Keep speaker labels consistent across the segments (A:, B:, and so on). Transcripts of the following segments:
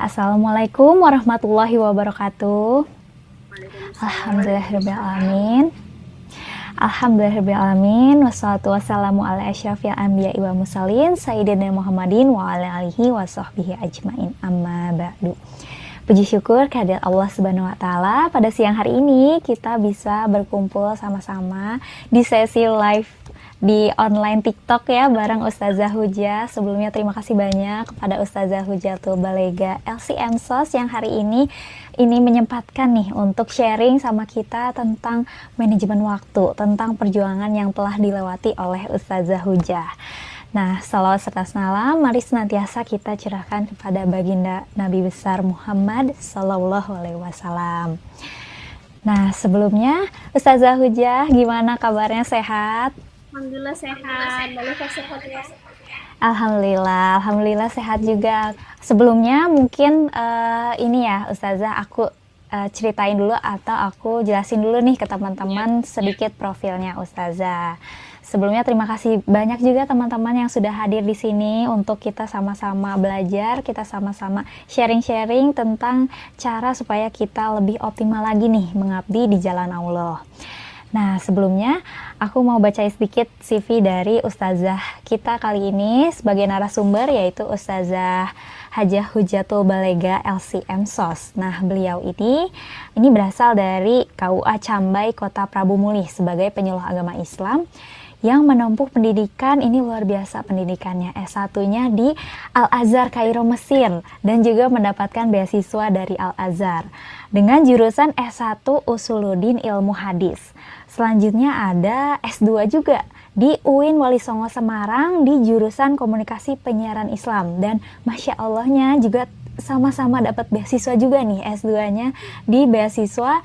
A: Assalamualaikum warahmatullahi wabarakatuh. Alhamdulillahirrahmanirrahim. Alhamdulillahirrahmanirrahim. Wassalatu wassalamu ala asyrafil anbiya'i wa mursalin Sayyidina Muhammadin wa ala alihi wa sahbihi ajmain, amma ba'du. Puji syukur kehadirat Allah Subhanahu wa Ta'ala, pada siang hari ini kita bisa berkumpul sama-sama di sesi live di online TikTok ya, bareng Ustazah Hujah. Sebelumnya terima kasih banyak kepada Ustazah Hujatul Balega LCM SOS yang hari ini menyempatkan nih untuk sharing sama kita tentang manajemen waktu, tentang perjuangan yang telah dilewati oleh Ustazah Hujah. Nah, salawat serta salam mari senantiasa kita curahkan kepada baginda Nabi besar Muhammad Sallallahu Alaihi Wasallam. Nah, sebelumnya Ustazah Hujah, gimana kabarnya, sehat?
B: Alhamdulillah sehat. Balika sehat ya?
A: Alhamdulillah sehat juga. Sebelumnya mungkin ini ya Ustazah, aku ceritain dulu atau aku jelasin dulu nih ke teman-teman sedikit profilnya Ustazah. Sebelumnya terima kasih banyak juga teman-teman yang sudah hadir di sini untuk kita sama-sama belajar, kita sama-sama sharing-sharing tentang cara supaya kita lebih optimal lagi nih mengabdi di jalan Allah. Nah, sebelumnya aku mau baca sedikit CV dari Ustazah kita kali ini sebagai narasumber, yaitu Ustazah Hajah Hujatul Balega LCM SOS. Nah, beliau ini berasal dari KUA Cambay, Kota Prabu Mulih sebagai penyuluh agama Islam yang menempuh pendidikan, ini luar biasa pendidikannya, S1-nya di Al-Azhar Kairo, Mesir, dan juga mendapatkan beasiswa dari Al-Azhar dengan jurusan S1 Usuluddin Ilmu Hadis. Selanjutnya ada S2 juga di UIN Wali Songo Semarang di jurusan Komunikasi Penyiaran Islam, dan Masya Allahnya juga sama-sama dapat beasiswa juga nih, S2-nya di beasiswa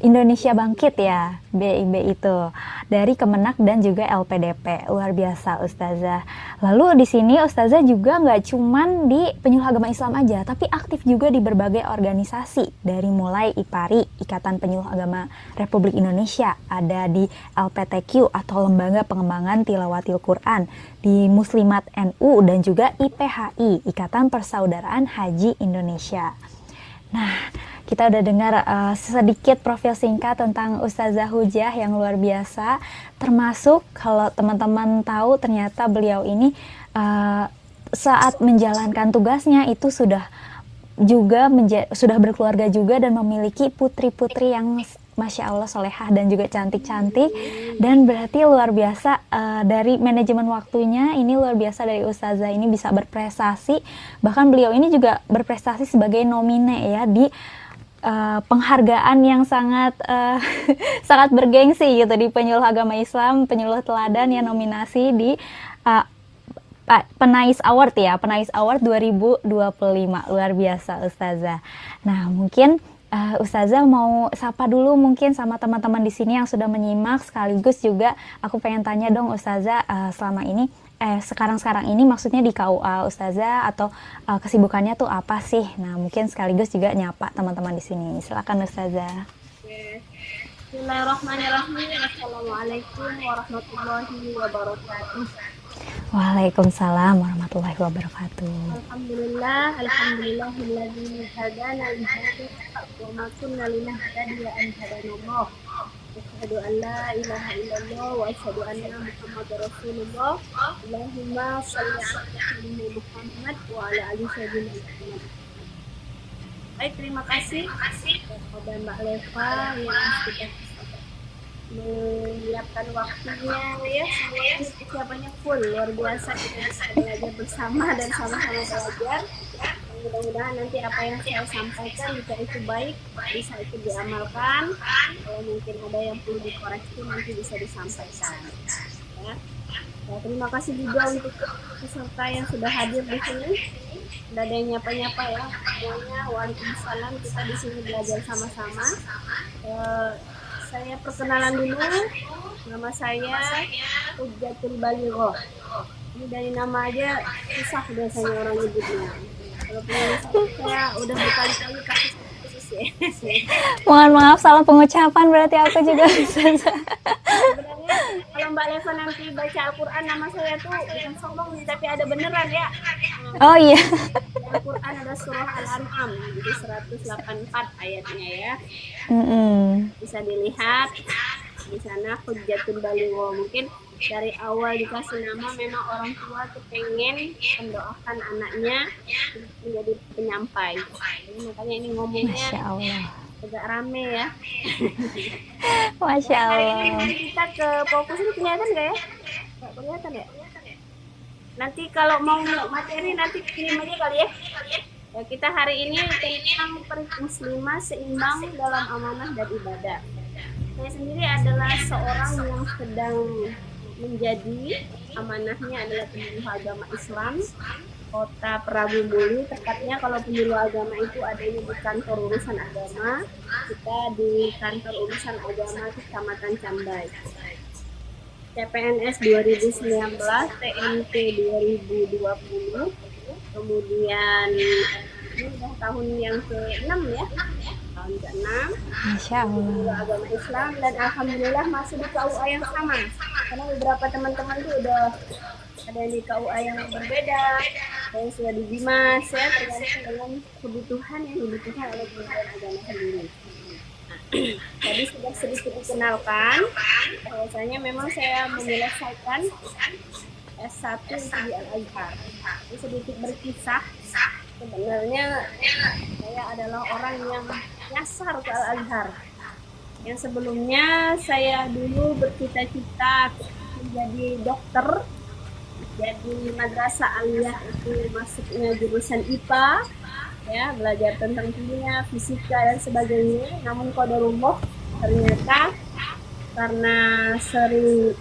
A: Indonesia Bangkit ya, BIB itu, dari Kemenak dan juga LPDP. Luar biasa Ustazah. Lalu di sini Ustazah juga nggak cuman di penyuluh agama Islam aja, tapi aktif juga di berbagai organisasi, dari mulai IPARI, Ikatan Penyuluh Agama Republik Indonesia, ada di LPTQ atau Lembaga Pengembangan Tilawatil Quran, di Muslimat NU, dan juga IPHI, Ikatan Persaudaraan Haji Indonesia. Nah, kita udah dengar sedikit profil singkat tentang Ustazah Hujah yang luar biasa, termasuk kalau teman-teman tahu ternyata beliau ini saat menjalankan tugasnya itu sudah berkeluarga juga dan memiliki putri-putri yang Masya Allah solehah dan juga cantik-cantik, dan berarti luar biasa dari manajemen waktunya ini luar biasa dari Ustazah ini bisa berprestasi. Bahkan beliau ini juga berprestasi sebagai nomine ya di penghargaan yang sangat sangat bergengsi gitu di penyuluh agama Islam, penyuluh teladan yang nominasi di Penais Award ya, Penais Award 2025. Luar biasa Ustazah. Nah, mungkin Ustazah mau sapa dulu mungkin sama teman-teman di sini yang sudah menyimak, sekaligus juga aku pengen tanya dong Ustazah, selama ini sekarang ini maksudnya di KUA Ustazah atau kesibukannya tuh apa sih? Nah, mungkin sekaligus juga nyapa teman-teman di sini. Silakan Ustazah.
B: Bismillahirrahmanirrahim. Assalamualaikum warahmatullahi wabarakatuh.
A: Waalaikumsalam warahmatullahi wabarakatuh.
B: Alhamdulillahilladzi hadana li hadza wa ma kunna linahtadiya an hadanallah. Asyhadu an la ilaha illallah wa asyhadu anna Muhammadar Rasulullah. Allahumma shalli ala sayyidina Muhammad wa ala ali sayyidina Muhammad. Baik, terima kasih kepada Mbak Leva yang sudah menyiapkan waktunya ya, semuanya persiapannya full, luar biasa. Kita bisa belajar bersama dan sama-sama belajar. Mudah-mudahan nanti apa yang saya sampaikan jika itu baik bisa itu diamalkan. Kalau mungkin ada yang perlu dikoreksi nanti bisa disampaikan ya. Nah, terima kasih juga untuk peserta yang sudah hadir di sini. Tidak ada yang nyapa-nyapa ya semuanya. Waalaikumsalam, kita di sini belajar sama-sama. Saya perkenalan dulu, nama saya Hujatul Balega. Ini dari nama aja susah biasanya orang nyebutnya. Kalau penulisan saya udah berkali-kali kasih khusus ya.
A: Mohon maaf salah pengucapan berarti aku juga.
B: Sebenarnya Kalau Mbak Leva nanti baca Al-Quran, nama saya tuh bukan sombong nih, tapi ada beneran ya.
A: Oh iya.
B: Di Al-Quran ada surah Al-An'am, jadi 184 ayatnya ya.
A: Mm-mm.
B: Bisa dilihat di sana Hujjatul Baligho. Mungkin dari awal dikasih nama memang orang tua tuh pengen mendoakan anaknya menjadi penyampai. Jadi makanya ini ngomongnya
A: Masya Allah.
B: agak rame ya.
A: Masya
B: Hari
A: Allah.
B: ini kita ke fokus ini kelihatan nggak ya? Nggak kelihatan ya? Nanti kalau mau materi nanti kirim aja kali ya. Ya, kita hari ini tentang muslimah seimbang dalam amanah dan ibadah. Saya sendiri adalah seorang yang sedang menjadi amanahnya adalah penyuluh agama Islam Kota Prabu Muli. Tepatnya kalau penyuluh agama itu adanya di kantor urusan agama, kita di kantor urusan agama Kecamatan Cambai. CPNS 2019, TNP 2020, kemudian ini udah tahun yang ke-6 ya, tahun ke-6
A: Masya Allah.
B: agama Islam, dan alhamdulillah masih di KUA yang sama, karena beberapa teman-teman itu udah ada yang di KUA yang berbeda, ada yang sudah di Dimas ya, tergantung dengan kebutuhan yang dibutuhkan oleh Kementerian Agama sendiri. Tadi sudah sedikit dikenalkan bahwasanya memang saya menyelesaikan S1 itu di Al-Azhar. Ini sedikit berkisah, sebenarnya saya adalah orang yang nyasar ke Al-Azhar. Yang sebelumnya saya dulu bercita-cita menjadi dokter, jadi madrasah aliyah itu masuknya jurusan IPA, ya, belajar tentang kimia, fisika dan sebagainya. Namun qadarullah ternyata karena sering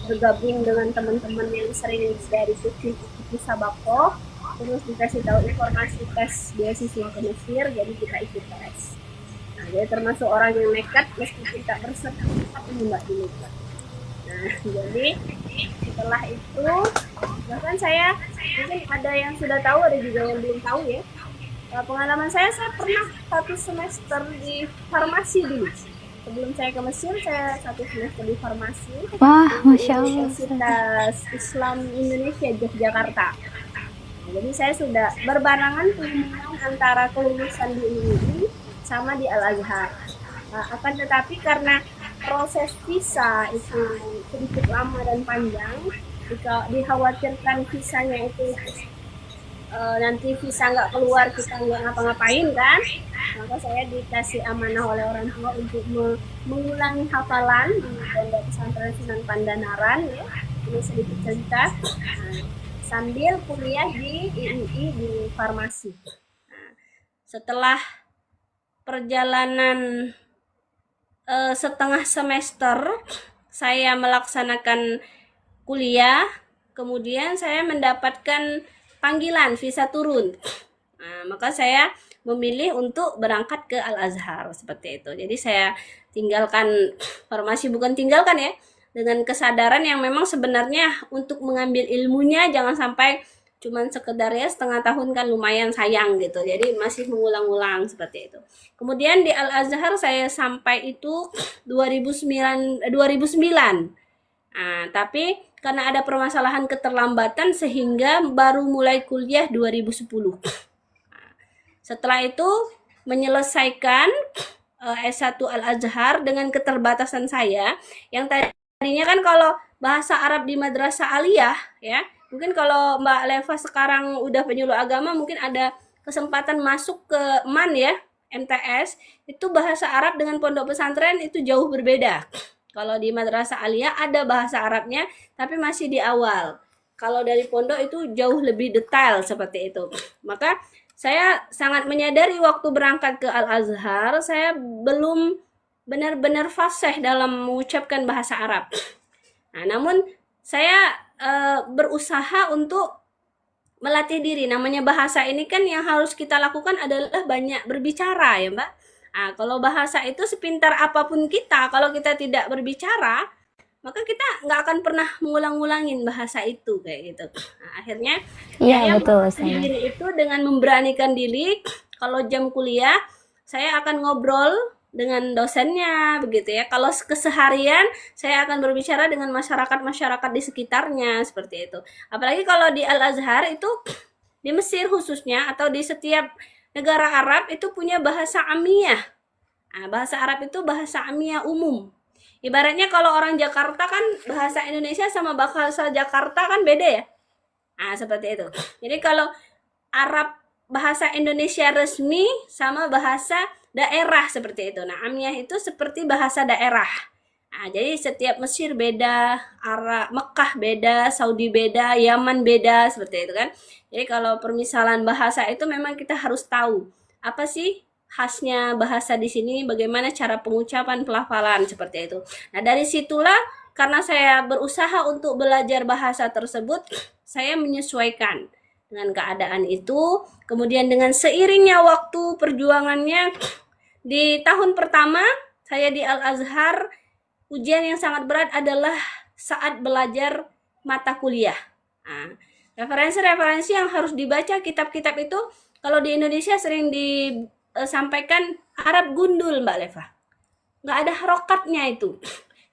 B: bergabung dengan teman-teman yang sering dari kecil ikut sabako, terus dikasih tahu informasi tes beasiswa ke Mesir, jadi kita ikut tes. Nah, jadi termasuk orang yang nekat meskipun tak bersertifikat ini Mbak dulu. Nah, jadi setelah itu bahkan saya mungkin ada yang sudah tahu, ada juga yang belum tahu ya. Pengalaman saya pernah 1 semester di farmasi dulu. Sebelum saya ke Mesir, saya 1 semester di farmasi
A: Wah,
B: di
A: Masya Allah.
B: Universitas Islam Indonesia Yogyakarta. Nah, jadi saya sudah berbarengan pengumuman antara kelulusan di UII sama di Al-Azhar. Akan tetapi karena proses visa itu sedikit lama dan panjang, dikhawatirkan visanya itu nanti visa nggak keluar, kita nggak ngapa-ngapain kan, maka saya dikasih amanah oleh orang tua untuk mengulangi hafalan di Pondok Pesantren Sunan Pandanaran ya. Ini sedikit cerita, sambil kuliah di IUI di farmasi. Setelah perjalanan setengah semester saya melaksanakan kuliah, kemudian saya mendapatkan panggilan visa turun. Nah, maka saya memilih untuk berangkat ke Al-Azhar seperti itu. Jadi saya tinggalkan farmasi, bukan tinggalkan ya, dengan kesadaran yang memang sebenarnya untuk mengambil ilmunya jangan sampai cuman sekedar ya setengah tahun kan lumayan sayang gitu. Jadi masih mengulang-ulang seperti itu. Kemudian di Al-Azhar saya sampai itu 2009. Nah, tapi karena ada permasalahan keterlambatan sehingga baru mulai kuliah 2010. Setelah itu menyelesaikan S1 Al-Azhar dengan keterbatasan saya yang tadinya kan kalau bahasa Arab di madrasah aliyah ya, mungkin kalau Mbak Leva sekarang udah penyuluh agama mungkin ada kesempatan masuk ke MAN ya, MTS, itu bahasa Arab dengan pondok pesantren itu jauh berbeda. Kalau di madrasah aliyah ada bahasa Arabnya tapi masih di awal. Kalau dari pondok itu jauh lebih detail seperti itu. Maka saya sangat menyadari waktu berangkat ke Al-Azhar saya belum benar-benar fasih dalam mengucapkan bahasa Arab. Nah, namun saya berusaha untuk melatih diri. Namanya bahasa ini kan yang harus kita lakukan adalah banyak berbicara ya Mbak. Nah, kalau bahasa itu sepintar apapun kita, kalau kita tidak berbicara, maka kita nggak akan pernah ngulang-ngulangin bahasa itu kayak gitu. Nah, akhirnya
A: Iya,
B: saya
A: betul,
B: melatih
A: saya.
B: diri itu dengan memberanikan diri. Kalau jam kuliah, saya akan ngobrol dengan dosennya begitu ya. Kalau keseharian saya akan berbicara dengan masyarakat-masyarakat di sekitarnya seperti itu. Apalagi kalau di Al-Azhar itu di Mesir khususnya atau di setiap negara Arab itu punya bahasa amiyah. Nah, bahasa Arab itu bahasa amiyah umum. Ibaratnya kalau orang Jakarta kan bahasa Indonesia sama bahasa Jakarta kan beda ya. Nah, seperti itu. Jadi kalau Arab bahasa Indonesia resmi sama bahasa daerah seperti itu. Nah, amiyah itu seperti bahasa daerah. Nah, jadi setiap Mesir beda, Arab, Mekah beda, Saudi beda, Yaman beda, seperti itu kan. Jadi kalau permisalan bahasa itu memang kita harus tahu apa sih khasnya bahasa di sini, bagaimana cara pengucapan, pelafalan seperti itu. Nah, dari situlah karena saya berusaha untuk belajar bahasa tersebut, saya menyesuaikan dengan keadaan itu. Kemudian dengan seiringnya waktu perjuangannya, di tahun pertama saya di Al-Azhar, ujian yang sangat berat adalah saat belajar mata kuliah. Nah, referensi-referensi yang harus dibaca kitab-kitab itu kalau di Indonesia sering disampaikan Arab gundul, Mbak Leva. Nggak ada harokatnya itu.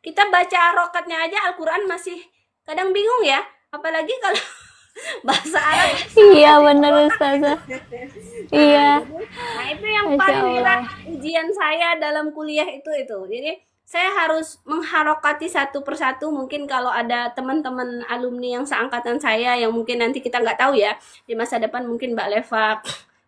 B: Kita baca harokatnya aja Al-Quran masih kadang bingung ya. Apalagi kalau bahasa Arab.
A: Iya bener Ustazah. Iya.
B: Nah, itu yang
A: Masya
B: paling berat
A: Allah.
B: ujian saya dalam kuliah itu. Jadi saya harus mengharokati satu persatu. Mungkin kalau ada teman-teman alumni yang seangkatan saya yang mungkin nanti kita nggak tahu ya, di masa depan mungkin Mbak Leva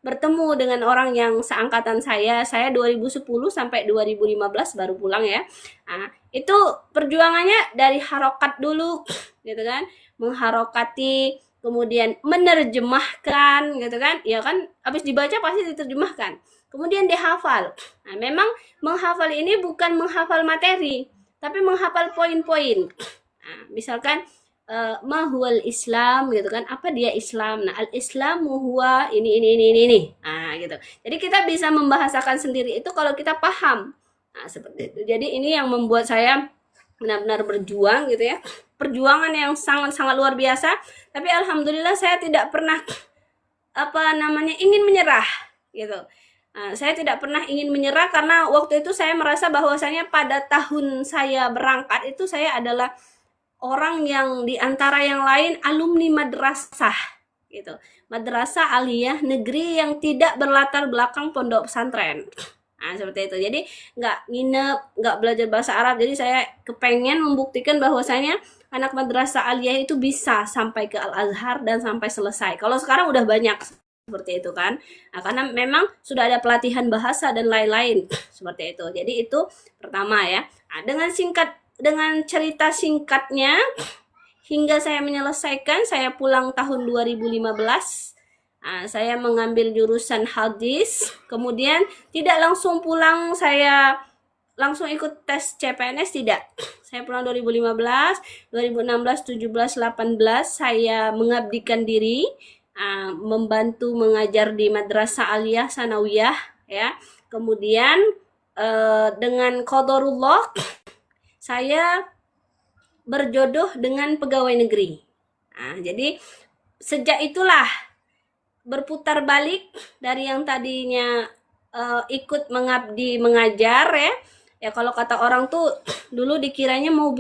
B: bertemu dengan orang yang seangkatan saya 2010 sampai 2015 baru pulang ya. Nah, itu perjuangannya dari harokat dulu gitu kan, mengharokati, kemudian menerjemahkan gitu kan, ya kan, habis dibaca pasti diterjemahkan, kemudian dihafal. Nah, memang menghafal ini bukan menghafal materi, tapi menghafal poin-poin. Nah, misalkan ma huwal Islam gitu kan, apa dia Islam. Nah, al Islamu huwa ini. Nah, gitu. Jadi kita bisa membahasakan sendiri itu kalau kita paham. Nah, seperti itu. Jadi ini yang membuat saya benar-benar berjuang gitu ya. Perjuangan yang sangat-sangat luar biasa, tapi alhamdulillah saya tidak pernah ingin menyerah gitu. Nah, saya tidak pernah ingin menyerah karena waktu itu saya merasa bahwasanya pada tahun saya berangkat itu saya adalah orang yang di antara yang lain alumni madrasah gitu. Madrasah aliyah negeri yang tidak berlatar belakang pondok pesantren. Nah, seperti itu. Jadi nggak nginep, nggak belajar bahasa Arab. Jadi saya kepengen membuktikan bahwasanya anak madrasah aliyah itu bisa sampai ke Al-Azhar dan sampai selesai. Kalau sekarang udah banyak seperti itu kan. Nah, karena memang sudah ada pelatihan bahasa dan lain-lain seperti itu. Jadi itu pertama ya. Nah, dengan cerita singkatnya hingga saya menyelesaikan, saya pulang tahun 2015. Nah, saya mengambil jurusan hadis, kemudian tidak langsung pulang, saya langsung ikut tes CPNS, tidak. Saya pulang 2015, 2016, 17, 18 saya mengabdikan diri, membantu mengajar di Madrasah Aliyah Sanawiyah ya. Kemudian dengan qadarullah saya berjodoh dengan pegawai negeri. Nah, jadi sejak itulah berputar balik dari yang tadinya ikut mengabdi mengajar ya. Ya kalau kata orang tuh dulu dikiranya mau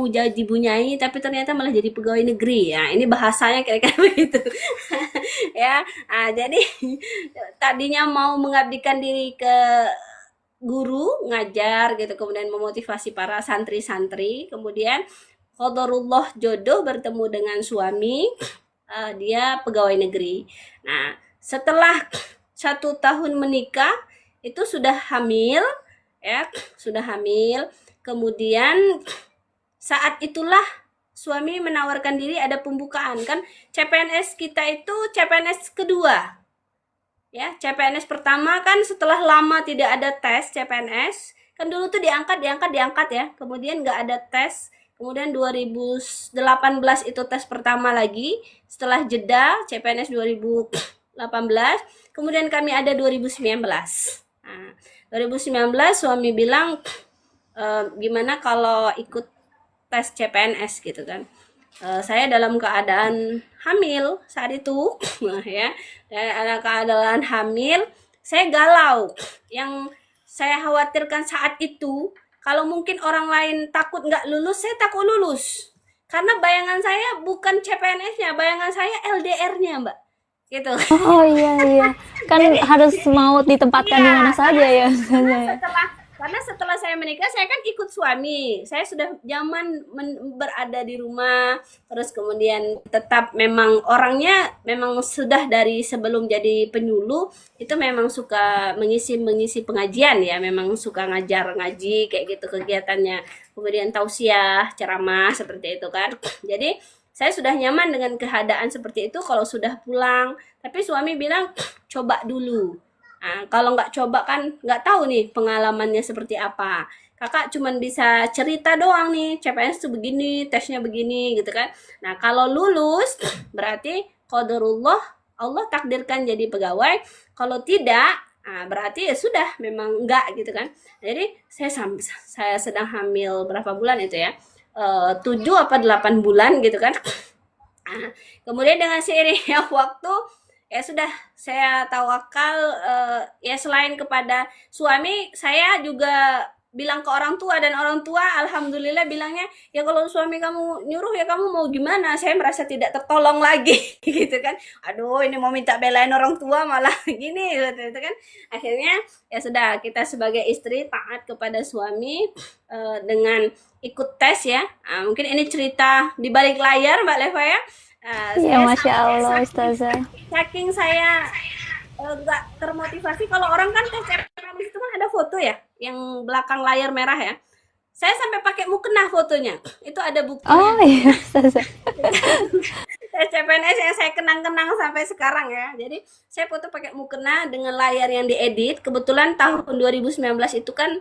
B: jadi bunyai, tapi ternyata malah jadi pegawai negeri ya. Ini bahasanya kira-kira begitu. Ya. Nah, jadi tadinya mau mengabdikan diri ke guru ngajar gitu, kemudian memotivasi para santri-santri, kemudian qadarullah jodoh bertemu dengan suami, dia pegawai negeri. Nah, setelah 1 tahun menikah itu sudah hamil ya, kemudian saat itulah suami menawarkan diri, ada pembukaan kan, CPNS kita itu CPNS kedua ya. CPNS pertama kan setelah lama tidak ada tes CPNS, kan dulu tuh diangkat ya, kemudian nggak ada tes, kemudian 2018 itu tes pertama lagi, setelah jeda CPNS 2018, kemudian kami ada 2019. Nah, 2019 suami bilang gimana kalau ikut tes CPNS gitu kan. Saya dalam keadaan hamil saat itu ya, dalam keadaan hamil, saya galau. Yang saya khawatirkan saat itu, kalau mungkin orang lain takut nggak lulus, saya takut lulus. Karena bayangan saya bukan CPNS-nya, bayangan saya LDR-nya, Mbak. Gitu.
A: Oh iya iya. Kan
B: Jadi
A: harus mau ditempatkan di
B: iya,
A: mana saja ya
B: karena
A: Ustazah.
B: setelah karena setelah saya menikah, saya kan ikut suami. Saya sudah nyaman berada di rumah, terus kemudian tetap memang orangnya memang sudah dari sebelum jadi penyuluh itu memang suka mengisi pengajian ya, memang suka ngajar ngaji kayak gitu kegiatannya. Kemudian tausiah, ceramah seperti itu kan. Jadi saya sudah nyaman dengan keadaan seperti itu kalau sudah pulang. Tapi suami bilang coba dulu. Nah, kalau nggak coba kan nggak tahu nih pengalamannya seperti apa. Kakak cuman bisa cerita doang nih, CPNS tuh begini, tesnya begini gitu kan. Nah, kalau lulus berarti qadarullah, Allah takdirkan jadi pegawai. Kalau tidak, nah berarti ya sudah memang enggak gitu kan. Jadi saya sedang hamil berapa bulan itu ya? 7 apa 8 bulan gitu kan. Nah, kemudian dengan seiringnya waktu ya sudah saya tawakal, ya selain kepada suami, saya juga bilang ke orang tua, dan orang tua alhamdulillah bilangnya, "Ya kalau suami kamu nyuruh ya kamu mau gimana?" Saya merasa tidak tertolong lagi gitu kan. Aduh, ini mau minta belain orang tua malah gini gitu kan. Akhirnya ya sudah, kita sebagai istri taat kepada suami, dengan ikut tes ya. Nah, mungkin ini cerita di balik layar Mbak Leva ya.
A: Iya,
B: Saya
A: Masya
B: sampai
A: Allah
B: saking
A: Ustazah.
B: saking saya nggak termotivasi. Kalau orang kan tes CPNS itu kan ada foto ya, yang belakang layar merah ya. Saya sampai pakai mukena fotonya. Itu ada buktinya.
A: Oh iya Ustazah.
B: Tes CPNS yang saya kenang-kenang sampai sekarang ya. Jadi saya foto pakai mukena dengan layar yang diedit. Kebetulan tahun 2019 itu kan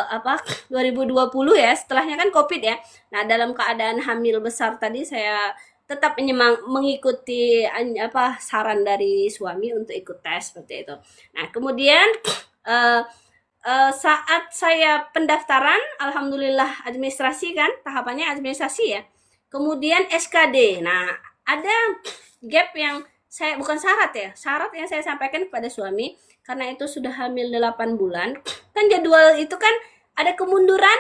B: apa 2020 ya, setelahnya kan Covid ya. Nah, dalam keadaan hamil besar tadi saya tetap mengikuti apa saran dari suami untuk ikut tes seperti itu. Nah, kemudian eh, saat saya pendaftaran, alhamdulillah administrasi kan, tahapannya administrasi ya. Kemudian SKD. Nah, ada gap yang saya bukan syarat ya, syarat yang saya sampaikan kepada suami karena itu sudah hamil 8 bulan. Kan jadwal itu kan ada kemunduran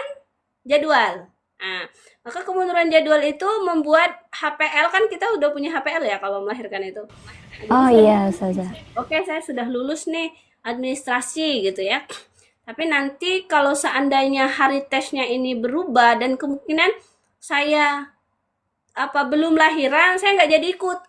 B: jadwal. Nah, maka kemunduran jadwal itu membuat HPL, kan kita udah punya HPL ya kalau melahirkan itu. Nah, jadi
A: Oh
B: saya
A: iya
B: bilang,
A: Ustazah.
B: oke saya sudah lulus nih administrasi gitu ya. Tapi nanti kalau seandainya hari tesnya ini berubah dan kemungkinan saya apa belum lahiran, saya nggak jadi ikut.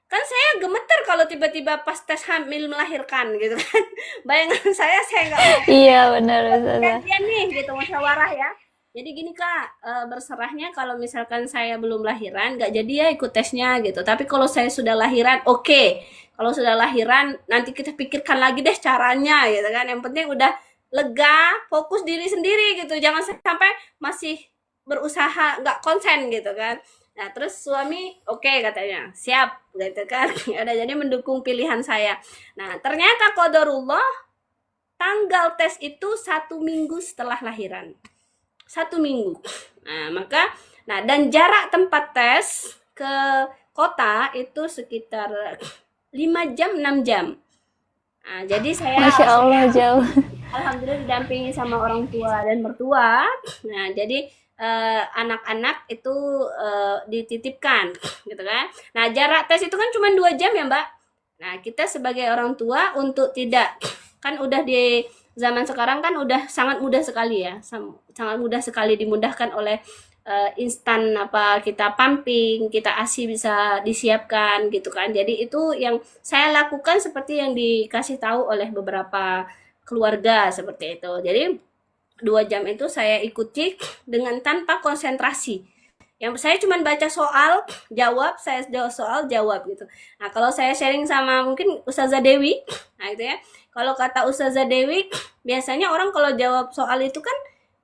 B: Kan saya gemeter kalau tiba-tiba pas tes hamil melahirkan gitu kan. Bayangan saya nggak mau
A: Iya benar Ustazah.
B: gantian nih gitu musyawarah ya. Jadi gini Kak, berserahnya kalau misalkan saya belum lahiran nggak jadi ya ikut tesnya gitu. Tapi kalau saya sudah lahiran, oke. Kalau sudah lahiran nanti kita pikirkan lagi deh caranya gitu kan. Yang penting udah lega, fokus diri sendiri gitu. Jangan sampai masih berusaha nggak konsen gitu kan. Nah, terus suami oke katanya, siap gitu kan. Ada jadi mendukung pilihan saya. Nah, ternyata qadarullah tanggal tes itu 1 minggu setelah lahiran. 1 minggu. Nah, dan jarak tempat tes ke kota itu sekitar 5 jam, 6 jam. Nah, jadi saya
A: Masya Allah jauh.
B: alhamdulillah didampingi sama orang tua dan mertua. Nah, jadi anak-anak itu dititipkan gitu kan. Nah, jarak tes itu kan cuma 2 jam ya, Mbak. Nah, kita sebagai orang tua untuk tidak, kan udah di zaman sekarang kan udah sangat mudah sekali ya. Sangat mudah sekali dimudahkan oleh instan apa kita pumping, kita ASI bisa disiapkan gitu kan. Jadi itu yang saya lakukan seperti yang dikasih tahu oleh beberapa keluarga seperti itu. Jadi 2 jam itu saya ikuti dengan tanpa konsentrasi. Yang saya cuma baca soal, jawab, saya jawab soal, jawab gitu. Nah, kalau saya sharing sama mungkin Ustazah Dewi, nah itu ya. Kalau kata Ustazah Dewi, biasanya orang kalau jawab soal itu kan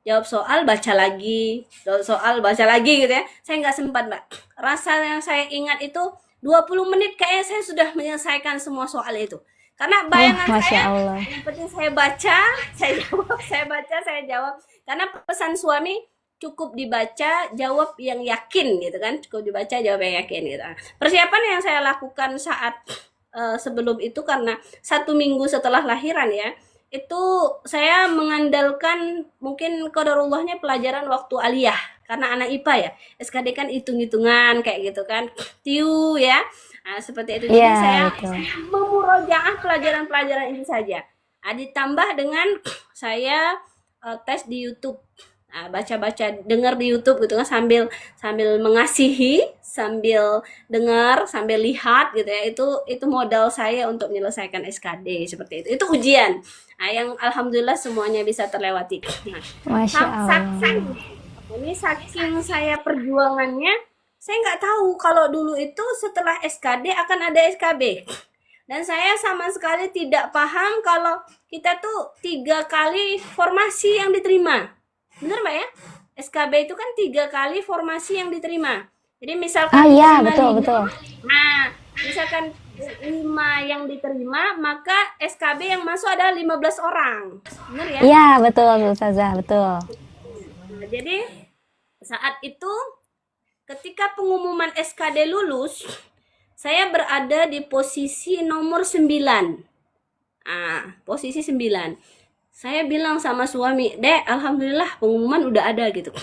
B: jawab soal, baca lagi, jawab soal, baca lagi gitu ya. Saya nggak sempat, Mbak. Rasa yang saya ingat itu 20 menit kayaknya saya sudah menyelesaikan semua soal itu. Karena
A: Wah
B: bayangan
A: Masya
B: saya,
A: Allah.
B: yang penting saya baca, saya jawab, saya baca, saya jawab. Karena pesan suami cukup dibaca, jawab yang yakin gitu kan. Cukup dibaca, jawab yang yakin gitu. Persiapan yang saya lakukan saat sebelum itu karena 1 minggu setelah lahiran ya, itu saya mengandalkan mungkin qadarullahnya pelajaran waktu aliyah, karena anak IPA ya. SKD kan hitung-hitungan kayak gitu kan. Tiu ya. Nah, seperti itu. Jadi
A: Iya,
B: saya
A: betul.
B: memurojaah pelajaran-pelajaran ini saja. Nah, ditambah dengan saya tes di YouTube. Nah, baca-baca, dengar di YouTube gitu kan, sambil sambil mengasihi, sambil dengar, sambil lihat gitu ya. Itu modal saya untuk menyelesaikan SKD seperti itu. Itu ujian. Nah, yang alhamdulillah semuanya bisa terlewati. Nah,
A: Masya
B: saking
A: Allah.
B: saking saya perjuangannya, saya nggak tahu kalau dulu itu setelah SKD akan ada SKB. Dan saya sama sekali tidak paham kalau kita tuh 3 kali formasi yang diterima. Bener Mbak ya? SKB itu kan 3 kali formasi yang diterima. Jadi misalkan
A: Iya,
B: diterima
A: betul,
B: 5,
A: betul.
B: nah misalkan 5 yang diterima, maka SKB yang masuk ada 15 orang. Bener ya?
A: Iya, betul, Ustazah, betul.
B: Nah, jadi saat itu ketika pengumuman SKD lulus, saya berada di posisi nomor 9. Posisi 9. Saya bilang sama suami, "Dek, alhamdulillah pengumuman udah ada," gitu.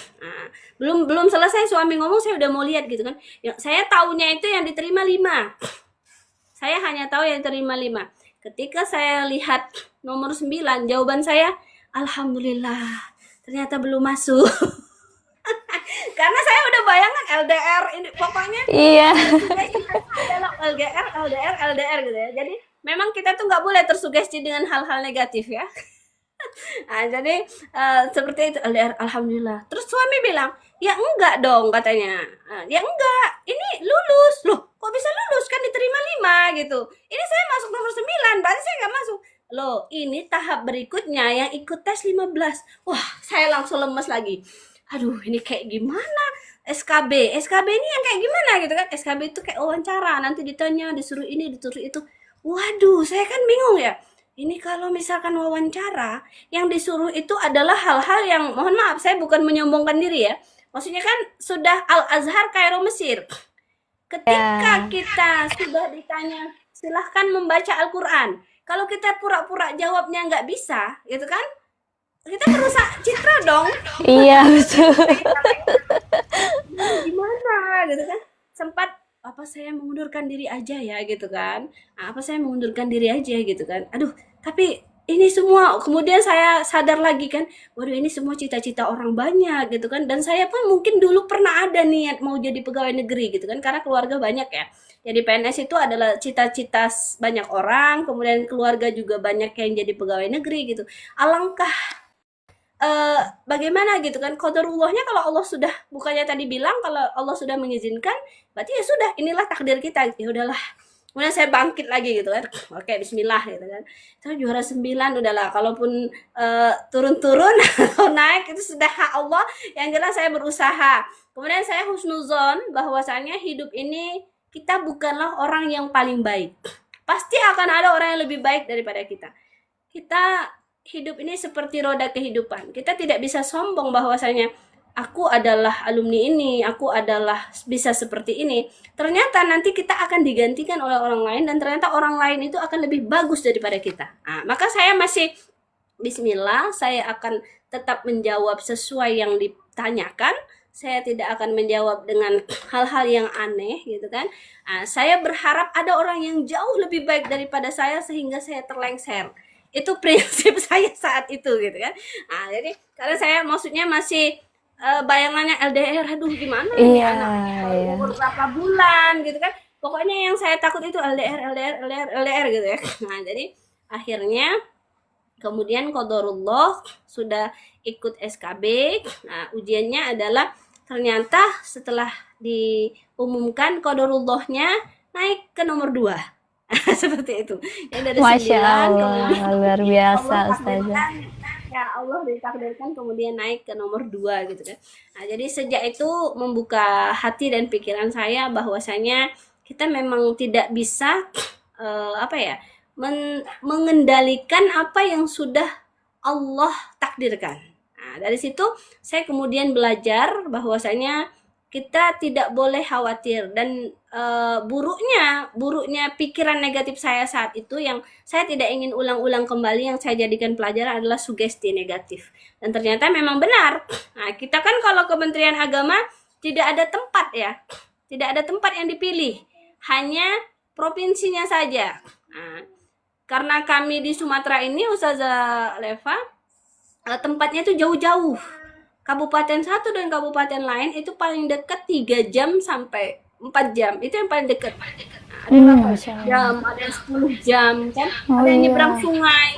B: Belum belum selesai suami ngomong, saya udah mau lihat gitu kan. Saya taunya itu yang diterima 5. Saya hanya tahu yang diterima 5. Ketika saya lihat nomor 9, jawaban saya, "Alhamdulillah, ternyata belum masuk." Karena saya udah bayangan LDR ini, pokoknya
A: Iya.
B: adalah LDR, LDR, LDR gitu ya. Jadi memang kita tuh nggak boleh tersugesti dengan hal-hal negatif ya. Jadi seperti itu LDR, alhamdulillah. Terus suami bilang, ya enggak dong katanya. Ya enggak, ini lulus. Loh, kok bisa lulus? Kan diterima 5 gitu. Ini saya masuk nomor 9, berarti saya nggak masuk. Loh, ini tahap berikutnya yang ikut tes 15. Wah, saya langsung lemes lagi. Aduh, ini kayak gimana? SKB ini yang kayak gimana gitu kan? SKB itu kayak wawancara, nanti ditanya, disuruh ini, disuruh itu. Waduh, saya kan bingung ya. Ini kalau misalkan wawancara, yang disuruh itu adalah hal-hal yang, mohon maaf, saya bukan menyombongkan diri ya. Maksudnya kan sudah Al-Azhar Kairo Mesir. Ketika
A: Ya.
B: kita sudah ditanya, silahkan membaca Al-Quran. Kalau kita pura-pura jawabnya nggak bisa, gitu kan? Kita merusak citra dong.
A: Iya, betul.
B: Gimana gitu kan, sempat apa saya mengundurkan diri aja ya gitu kan. Apa saya mengundurkan diri aja gitu kan, aduh. Tapi ini semua kemudian saya sadar lagi kan, waduh ini semua cita-cita orang banyak gitu kan, dan saya pun mungkin dulu pernah ada niat mau jadi pegawai negeri gitu kan, karena keluarga banyak ya. Jadi PNS itu adalah cita-cita banyak orang, kemudian keluarga juga banyak yang jadi pegawai negeri gitu. Alangkah bagaimana gitu kan, qadarullahnya kalau Allah sudah, bukannya tadi bilang kalau Allah sudah mengizinkan, berarti ya sudah, inilah takdir kita, ya udahlah. Kemudian saya bangkit lagi gitu kan, oke bismillah gitu kan. Saya juara 9, udahlah, kalaupun turun-turun atau naik itu sudah hak Allah, yang jelas saya berusaha. Kemudian saya husnuzon bahwasanya hidup ini kita bukanlah orang yang paling baik, pasti akan ada orang yang lebih baik daripada kita. Kita hidup ini seperti roda kehidupan. Kita tidak bisa sombong bahwasanya aku adalah alumni ini, aku adalah bisa seperti ini. Ternyata nanti kita akan digantikan oleh orang lain, dan ternyata orang lain itu akan lebih bagus daripada kita. Maka saya masih bismillah, saya akan tetap menjawab sesuai yang ditanyakan. Saya tidak akan menjawab dengan hal-hal yang aneh gitu kan. Saya berharap ada orang yang jauh lebih baik daripada saya sehingga saya terlengser. Itu prinsip saya saat itu gitu kan. Jadi karena saya maksudnya masih bayangannya LDR, aduh gimana nih
A: Iya,
B: anak
A: iya.
B: umur berapa bulan gitu kan. Pokoknya yang saya takut itu LDR, LDR, LDR, LDR gitu ya. Jadi akhirnya kemudian qadarullah sudah ikut SKB. Ujiannya adalah ternyata setelah diumumkan qadarullahnya naik ke nomor 2. Seperti itu. Yang dari
A: Masya
B: 9
A: Allah,
B: kemudian
A: luar
B: Allah
A: biasa, Ustazah.
B: takdirkan, ya Allah ditakdirkan kemudian naik ke nomor 2 gitu kan. Jadi sejak itu membuka hati dan pikiran saya bahwasanya kita memang tidak bisa apa ya, mengendalikan apa yang sudah Allah takdirkan. Dari situ saya kemudian belajar bahwasanya kita tidak boleh khawatir. Dan buruknya pikiran negatif saya saat itu yang saya tidak ingin ulang-ulang kembali, yang saya jadikan pelajaran adalah sugesti negatif. Dan ternyata memang benar. Nah, kita kan kalau Kementerian Agama tidak ada tempat ya, tidak ada tempat yang dipilih, hanya provinsinya saja. Nah, karena kami di Sumatera ini, Ustazah Leva, tempatnya itu jauh-jauh. Kabupaten satu dan kabupaten lain itu paling dekat 3 jam sampai 4 jam. Itu yang paling dekat. Nah, ada yang 8
A: Masya Allah.
B: jam, ada yang 10 jam kan.
A: Oh
B: Ada yang
A: iya.
B: nyebrang sungai.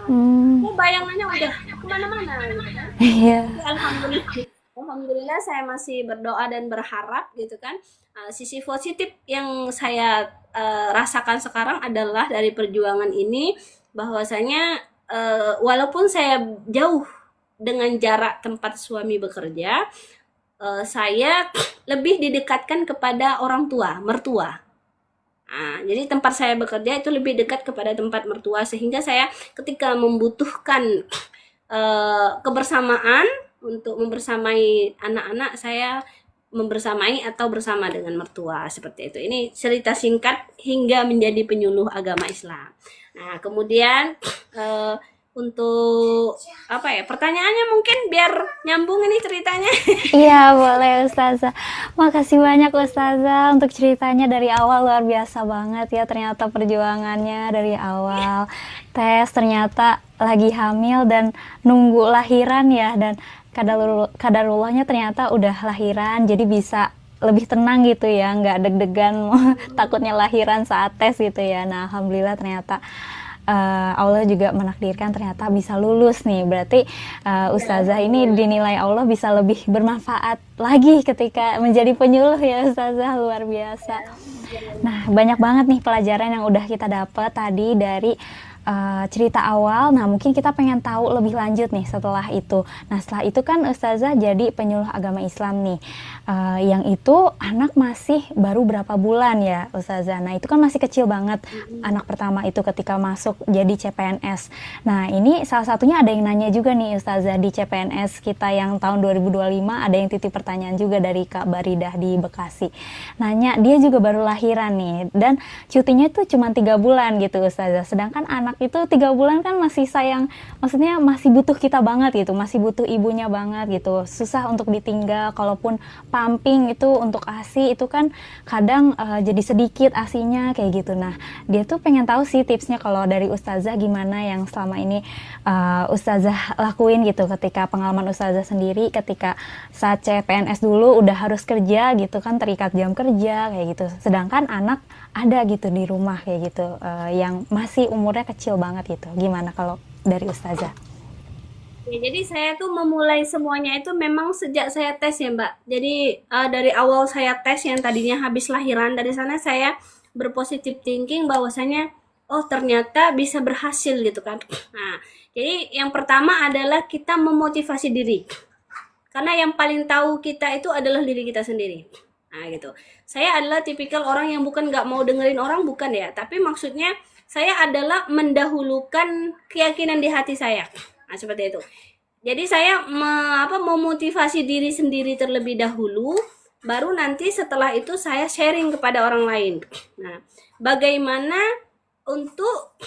A: Hmm,
B: Nah, bayangannya udah kemana-mana gitu kan.
A: iya.
B: Alhamdulillah saya masih berdoa dan berharap gitu kan. Sisi positif yang saya rasakan sekarang adalah dari perjuangan ini, bahwasanya walaupun saya jauh dengan jarak tempat suami bekerja, saya lebih didekatkan kepada orang tua, mertua. Nah, jadi tempat saya bekerja itu lebih dekat kepada tempat mertua, sehingga saya ketika membutuhkan kebersamaan untuk membersamai anak-anak, saya membersamai atau bersama dengan mertua, seperti itu. Ini cerita singkat hingga menjadi penyuluh agama Islam. Nah, kemudian untuk apa ya, pertanyaannya mungkin biar nyambung ini ceritanya.
A: Iya, boleh Ustazah. Makasih banyak Ustazah untuk ceritanya dari awal, luar biasa banget ya ternyata perjuangannya dari awal. Tes ternyata lagi hamil dan nunggu lahiran ya, dan kadarullahnya ternyata udah lahiran, jadi bisa lebih tenang gitu ya, nggak deg-degan takutnya lahiran saat tes gitu ya. Nah, alhamdulillah ternyata Allah juga menakdirkan ternyata bisa lulus nih. Berarti Ustazah ini dinilai Allah bisa lebih bermanfaat lagi ketika menjadi penyuluh ya Ustazah, luar biasa. Nah, banyak banget nih pelajaran yang udah kita dapat tadi dari cerita awal. Nah, mungkin kita pengen tahu lebih lanjut nih setelah itu. Nah, setelah itu kan Ustazah jadi penyuluh agama Islam nih. Yang itu anak masih baru berapa bulan ya Ustazah. Nah, itu kan masih kecil banget anak pertama itu ketika masuk jadi CPNS. Nah, ini salah satunya ada yang nanya juga nih Ustazah, di CPNS kita yang tahun 2025 ada yang titip pertanyaan juga dari Kak Baridah di Bekasi. Nanya, dia juga baru lahiran nih dan cutinya tuh cuma 3 bulan gitu Ustazah. Sedangkan anak itu 3 bulan kan masih sayang, maksudnya masih butuh kita banget gitu, masih butuh ibunya banget gitu. Susah untuk ditinggal, kalaupun pumping itu untuk ASI itu kan kadang jadi sedikit ASInya kayak gitu. Nah, dia tuh pengen tahu sih tipsnya kalau dari Ustazah gimana yang selama ini Ustazah lakuin gitu ketika pengalaman Ustazah sendiri ketika saat CPNS dulu udah harus kerja gitu kan, terikat jam kerja kayak gitu. Sedangkan anak ada gitu di rumah kayak gitu yang masih umurnya kecil banget gitu. Gimana kalau dari Ustazah?
B: Ya, jadi saya tuh memulai semuanya itu memang sejak saya tes ya Mbak. Jadi dari awal saya tes yang tadinya habis lahiran, dari sana saya berpositif thinking bahwasanya oh ternyata bisa berhasil gitu kan. Nah, jadi yang pertama adalah kita memotivasi diri. Karena yang paling tahu kita itu adalah diri kita sendiri. Nah gitu. Saya adalah tipikal orang yang bukan nggak mau dengerin orang, bukan ya. Tapi maksudnya saya adalah mendahulukan keyakinan di hati saya. Nah, seperti itu. Jadi saya memotivasi diri sendiri terlebih dahulu, baru nanti setelah itu saya sharing kepada orang lain. Nah, bagaimana untuk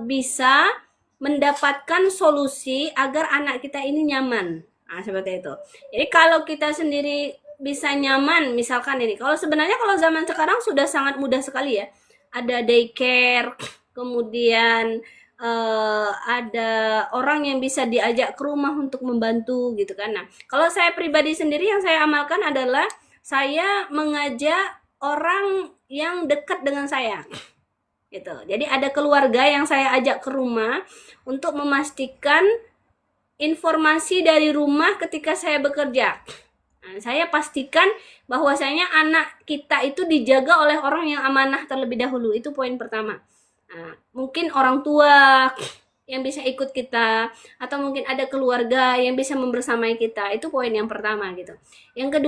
B: bisa mendapatkan solusi agar anak kita ini nyaman. Nah, seperti itu. Jadi kalau kita sendiri bisa nyaman, misalkan ini, kalau sebenarnya kalau zaman sekarang sudah sangat mudah sekali ya. Ada daycare, kemudian ada orang yang bisa diajak ke rumah untuk membantu gitu kan. Nah, kalau saya pribadi sendiri yang saya amalkan adalah saya mengajak orang yang dekat dengan saya. Gitu. Jadi ada keluarga yang saya ajak ke rumah untuk memastikan informasi dari rumah ketika saya bekerja. Nah, saya pastikan bahwasanya anak kita itu dijaga oleh orang yang amanah terlebih dahulu. Itu poin pertama. Nah, mungkin orang tua yang bisa ikut kita, atau mungkin ada keluarga yang bisa membersamai kita. Itu poin yang pertama gitu. Yang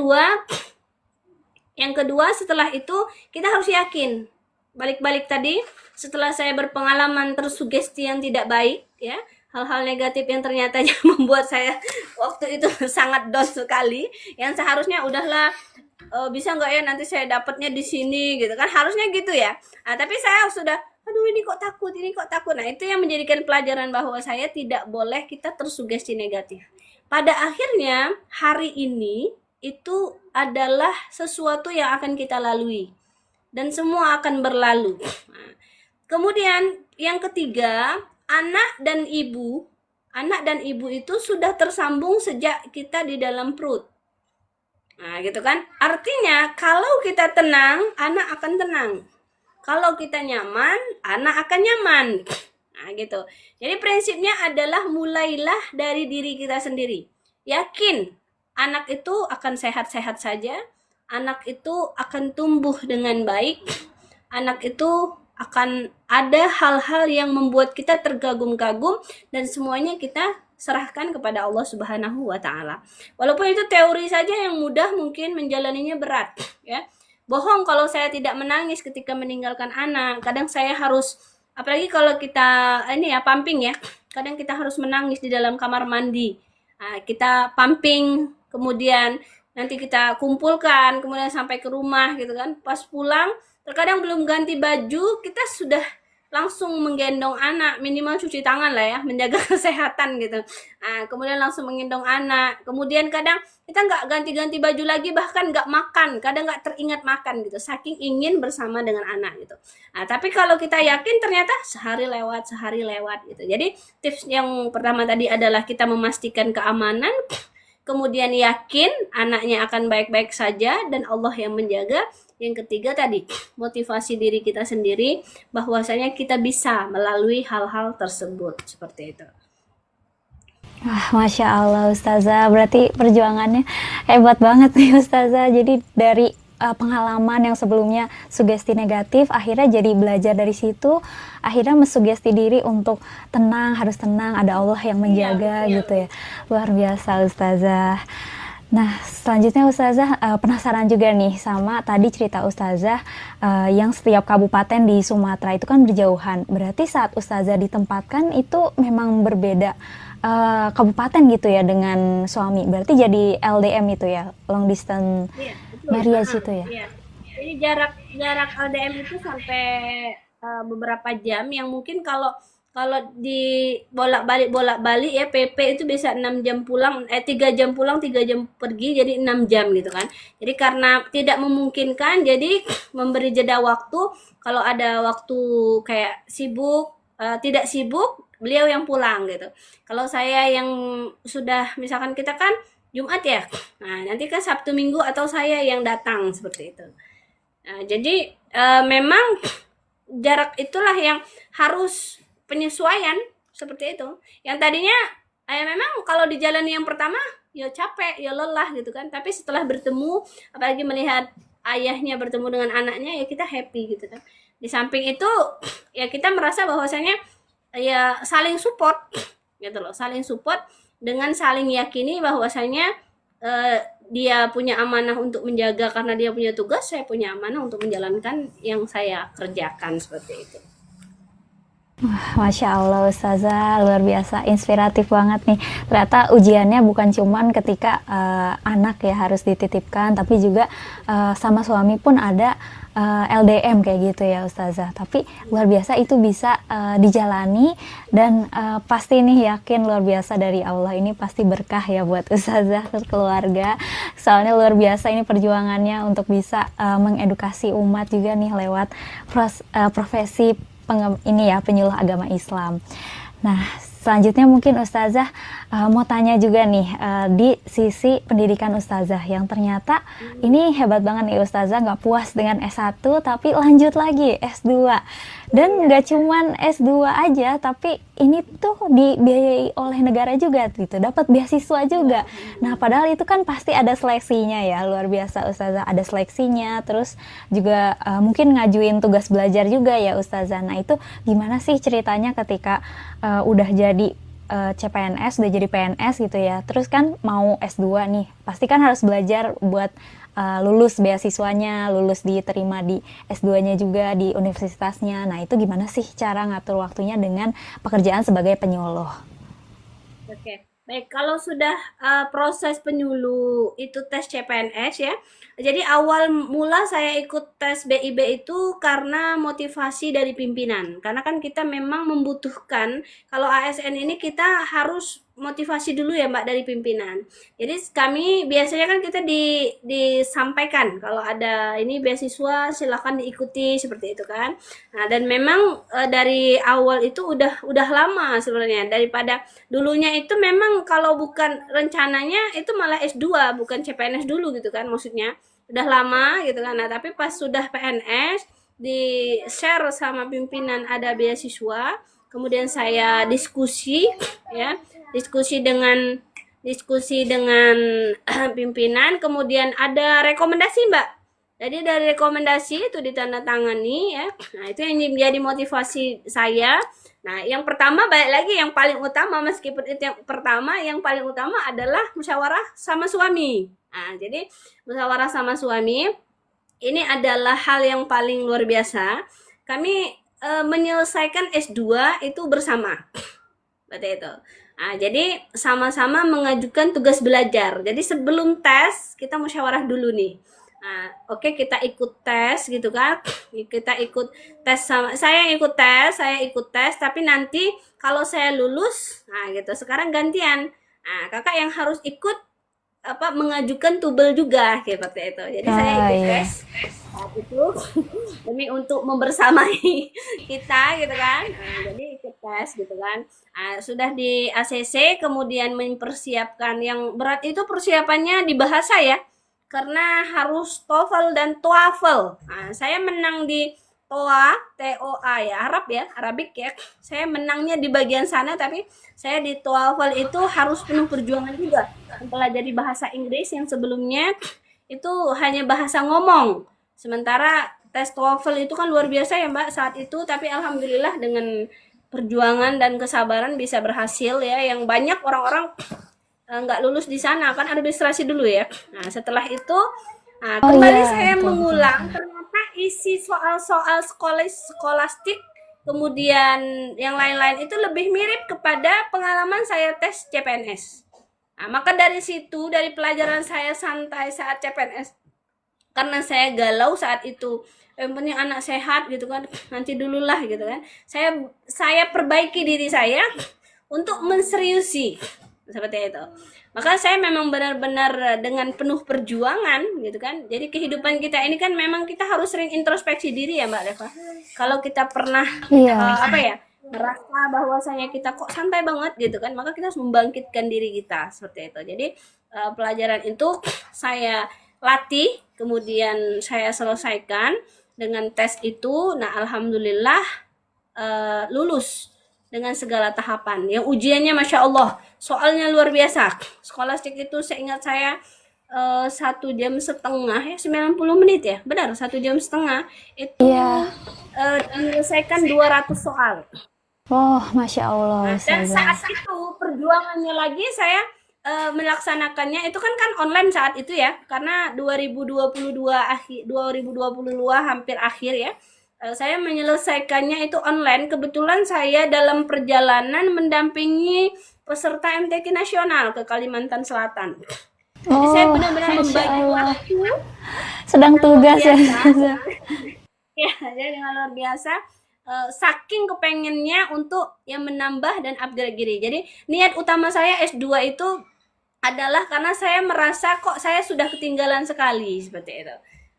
B: kedua setelah itu kita harus yakin. Balik-balik tadi, setelah saya berpengalaman tersugesti yang tidak baik ya, hal-hal negatif yang ternyata membuat saya waktu itu sangat down sekali, yang seharusnya udahlah, bisa nggak ya nanti saya dapatnya di sini gitu kan, harusnya gitu ya. Nah, tapi saya sudah, aduh ini kok takut, ini kok takut. Nah, itu yang menjadikan pelajaran bahwa saya tidak boleh kita tersugesti negatif. Pada akhirnya hari ini itu adalah sesuatu yang akan kita lalui dan semua akan berlalu. Nah, kemudian yang ketiga, anak dan ibu itu sudah tersambung sejak kita di dalam perut. Nah, gitu kan? Artinya kalau kita tenang, anak akan tenang. Kalau kita nyaman, anak akan nyaman. Nah, gitu. Jadi prinsipnya adalah mulailah dari diri kita sendiri. Yakin anak itu akan sehat-sehat saja, anak itu akan tumbuh dengan baik, anak itu akan ada hal-hal yang membuat kita tergagum-gagum, dan semuanya kita serahkan kepada Allah Subhanahu wa taala. Walaupun itu teori saja yang mudah, mungkin menjalaninya berat, ya. Bohong kalau saya tidak menangis ketika meninggalkan anak. Kadang saya harus, apalagi kalau kita ini ya pumping ya, kadang kita harus menangis di dalam kamar mandi. Nah, kita pumping, kemudian nanti kita kumpulkan, kemudian sampai ke rumah gitu kan. Pas pulang, terkadang belum ganti baju, kita sudah langsung menggendong anak, minimal cuci tangan lah ya, menjaga kesehatan gitu. Nah, kemudian langsung menggendong anak. Kemudian kadang kita nggak ganti-ganti baju lagi, bahkan nggak makan, kadang nggak teringat makan gitu, saking ingin bersama dengan anak gitu. Nah, tapi kalau kita yakin ternyata sehari lewat gitu. Jadi tips yang pertama tadi adalah kita memastikan keamanan, kemudian yakin anaknya akan baik-baik saja dan Allah yang menjaga. Yang ketiga tadi, motivasi diri kita sendiri bahwasanya kita bisa melalui hal-hal tersebut, seperti itu.
A: Wah, Masya Allah Ustazah, berarti perjuangannya hebat banget nih Ustazah. Jadi dari pengalaman yang sebelumnya sugesti negatif, akhirnya jadi belajar dari situ, akhirnya mensugesti diri untuk tenang, harus tenang, ada Allah yang menjaga gitu ya. Luar biasa Ustazah. Nah, selanjutnya Ustazah penasaran juga nih sama tadi cerita Ustazah yang setiap kabupaten di Sumatera itu kan berjauhan. Berarti saat Ustazah ditempatkan itu memang berbeda kabupaten gitu ya dengan suami. Berarti jadi LDM itu ya, long distance marriage itu ya.
B: Iya. Jadi jarak LDM itu sampai beberapa jam, yang mungkin kalau di bolak-balik ya, PP itu bisa 6 jam pulang, 3 jam pulang, 3 jam pergi, jadi 6 jam gitu kan. Jadi karena tidak memungkinkan, jadi memberi jeda waktu, kalau ada waktu kayak sibuk, tidak sibuk, beliau yang pulang gitu. Kalau saya yang sudah, misalkan kita kan Jumat ya, nah nanti kan Sabtu Minggu atau saya yang datang, seperti itu. Nah, jadi memang jarak itulah yang harus penyesuaian, seperti itu. Yang tadinya memang kalau di jalan yang pertama ya capek, ya lelah gitu kan. Tapi setelah bertemu, apalagi melihat ayahnya bertemu dengan anaknya, ya kita happy gitu kan. Di samping itu ya kita merasa bahwasanya ya saling support gitu loh, saling support dengan saling yakini bahwasanya dia punya amanah untuk menjaga karena dia punya tugas, saya punya amanah untuk menjalankan yang saya kerjakan, seperti itu.
A: Masya Allah Ustazah, luar biasa, inspiratif banget nih. Ternyata ujiannya bukan cuman ketika anak ya harus dititipkan, tapi juga sama suami pun ada LDM kayak gitu ya Ustazah. Tapi luar biasa itu bisa dijalani, dan pasti nih yakin luar biasa dari Allah, ini pasti berkah ya buat Ustazah keluarga. Soalnya luar biasa ini perjuangannya untuk bisa mengedukasi umat juga nih lewat profesi ini ya, penyuluh agama Islam. Nah, selanjutnya mungkin Ustazah mau tanya juga nih di sisi pendidikan Ustazah yang ternyata ini hebat banget nih Ustazah, nggak puas dengan S1 tapi lanjut lagi S2, dan nggak cuman S2 aja, tapi ini tuh dibiayai oleh negara juga gitu, dapat beasiswa juga. Nah, padahal itu kan pasti ada seleksinya ya, luar biasa Ustazah, ada seleksinya, terus juga mungkin ngajuin tugas belajar juga ya Ustazah. Nah, itu gimana sih ceritanya ketika udah jadi CPNS, udah jadi PNS gitu ya, terus kan mau S2 nih, pasti kan harus belajar buat lulus beasiswanya, lulus diterima di S2-nya juga di universitasnya. Nah, itu gimana sih cara ngatur waktunya dengan pekerjaan sebagai penyuluh?
B: Oke, baik. Kalau sudah proses penyuluh itu tes CPNS ya. Jadi awal mula saya ikut tes BIB itu karena motivasi dari pimpinan. Karena kan kita memang membutuhkan kalau ASN ini kita harus motivasi dulu ya Mbak dari pimpinan. Jadi kami biasanya kan kita disampaikan kalau ada ini beasiswa silakan diikuti seperti itu kan. Nah, dan memang dari awal itu udah lama sebenarnya daripada dulunya itu memang kalau bukan rencananya itu malah S2 bukan CPNS dulu gitu kan maksudnya. Udah lama gitu kan. Nah, tapi pas sudah PNS di-share sama pimpinan ada beasiswa, kemudian saya diskusi ya, diskusi dengan pimpinan, kemudian ada rekomendasi Mbak. Jadi dari rekomendasi itu ditandatangani ya. Nah, itu yang menjadi motivasi saya. Nah, yang pertama balik lagi yang paling utama meskipun itu yang pertama, yang paling utama adalah musyawarah sama suami. Nah, jadi musyawarah sama suami ini adalah hal yang paling luar biasa. Kami menyelesaikan S2 itu bersama. Berarti itu. Nah, jadi sama-sama mengajukan tugas belajar. Jadi sebelum tes kita musyawarah dulu nih. Nah, oke kita ikut tes gitu kan. Kita ikut tes sama saya ikut tes tapi nanti kalau saya lulus, nah gitu. Sekarang gantian. Nah, Kakak yang harus ikut apa mengajukan tubel juga seperti itu. Jadi saya
A: Oh
B: ikut
A: iya.
B: tes saat itu demi untuk membersamai kita gitu kan. Nah, jadi ikut tes gitu kan. Nah, sudah di ACC kemudian mempersiapkan yang berat itu persiapannya di bahasa ya. Karena harus TOEFL dan TOEFL. Nah, saya menang di TOA ya, Arab ya, Arabik ya. Saya menangnya di bagian sana tapi saya di TOEFL itu harus penuh perjuangan juga. Mempelajari bahasa Inggris yang sebelumnya itu hanya bahasa ngomong. Sementara tes TOEFL itu kan luar biasa ya Mbak saat itu, tapi alhamdulillah dengan perjuangan dan kesabaran bisa berhasil ya. Yang banyak orang-orang nggak lulus di sana kan administrasi dulu ya. Nah setelah itu
A: Oh
B: kembali
A: iya,
B: saya
A: betul betul.
B: mengulang ternyata isi soal-soal skolastik kemudian yang lain-lain itu lebih mirip kepada pengalaman saya tes CPNS. Nah, maka dari situ dari pelajaran saya santai saat CPNS karena saya galau saat itu yang penting anak sehat gitu kan nanti dululah gitu kan saya perbaiki diri saya untuk menseriusi seperti itu maka saya memang benar-benar dengan penuh perjuangan gitu kan jadi kehidupan kita ini kan memang kita harus sering introspeksi diri ya Mbak Deva kalau kita pernah
A: Iya,
B: apa ya merasa bahwasanya kita kok santai banget gitu kan maka kita harus membangkitkan diri kita seperti itu jadi pelajaran itu saya latih kemudian saya selesaikan dengan tes itu nah alhamdulillah lulus dengan segala tahapan yang ujiannya Masya Allah soalnya luar biasa skolastik itu seingat saya 1 jam setengah ya 90 menit ya benar 1 jam setengah itu
A: iya.
B: menyelesaikan 200 soal.
A: Oh, Masya Allah,
B: Nah, dan saat
A: Ustazah.
B: itu perjuangannya lagi saya melaksanakannya itu kan online saat itu ya karena 2022 akhir 2022 hampir akhir ya. Saya menyelesaikannya itu online. Kebetulan saya dalam perjalanan mendampingi peserta MTQ nasional ke Kalimantan Selatan. Jadi saya
A: Oh,
B: benar-benar
A: Masya
B: membagi
A: Allah.
B: waktu
A: Sedang
B: dengan luar
A: tugas ya,
B: biasa.
A: Ustazah.
B: Ya, jadi dengan luar biasa saking kepengennya untuk yang menambah dan upgrade diri. Jadi niat utama saya S2 itu adalah karena saya merasa kok saya sudah ketinggalan sekali seperti itu.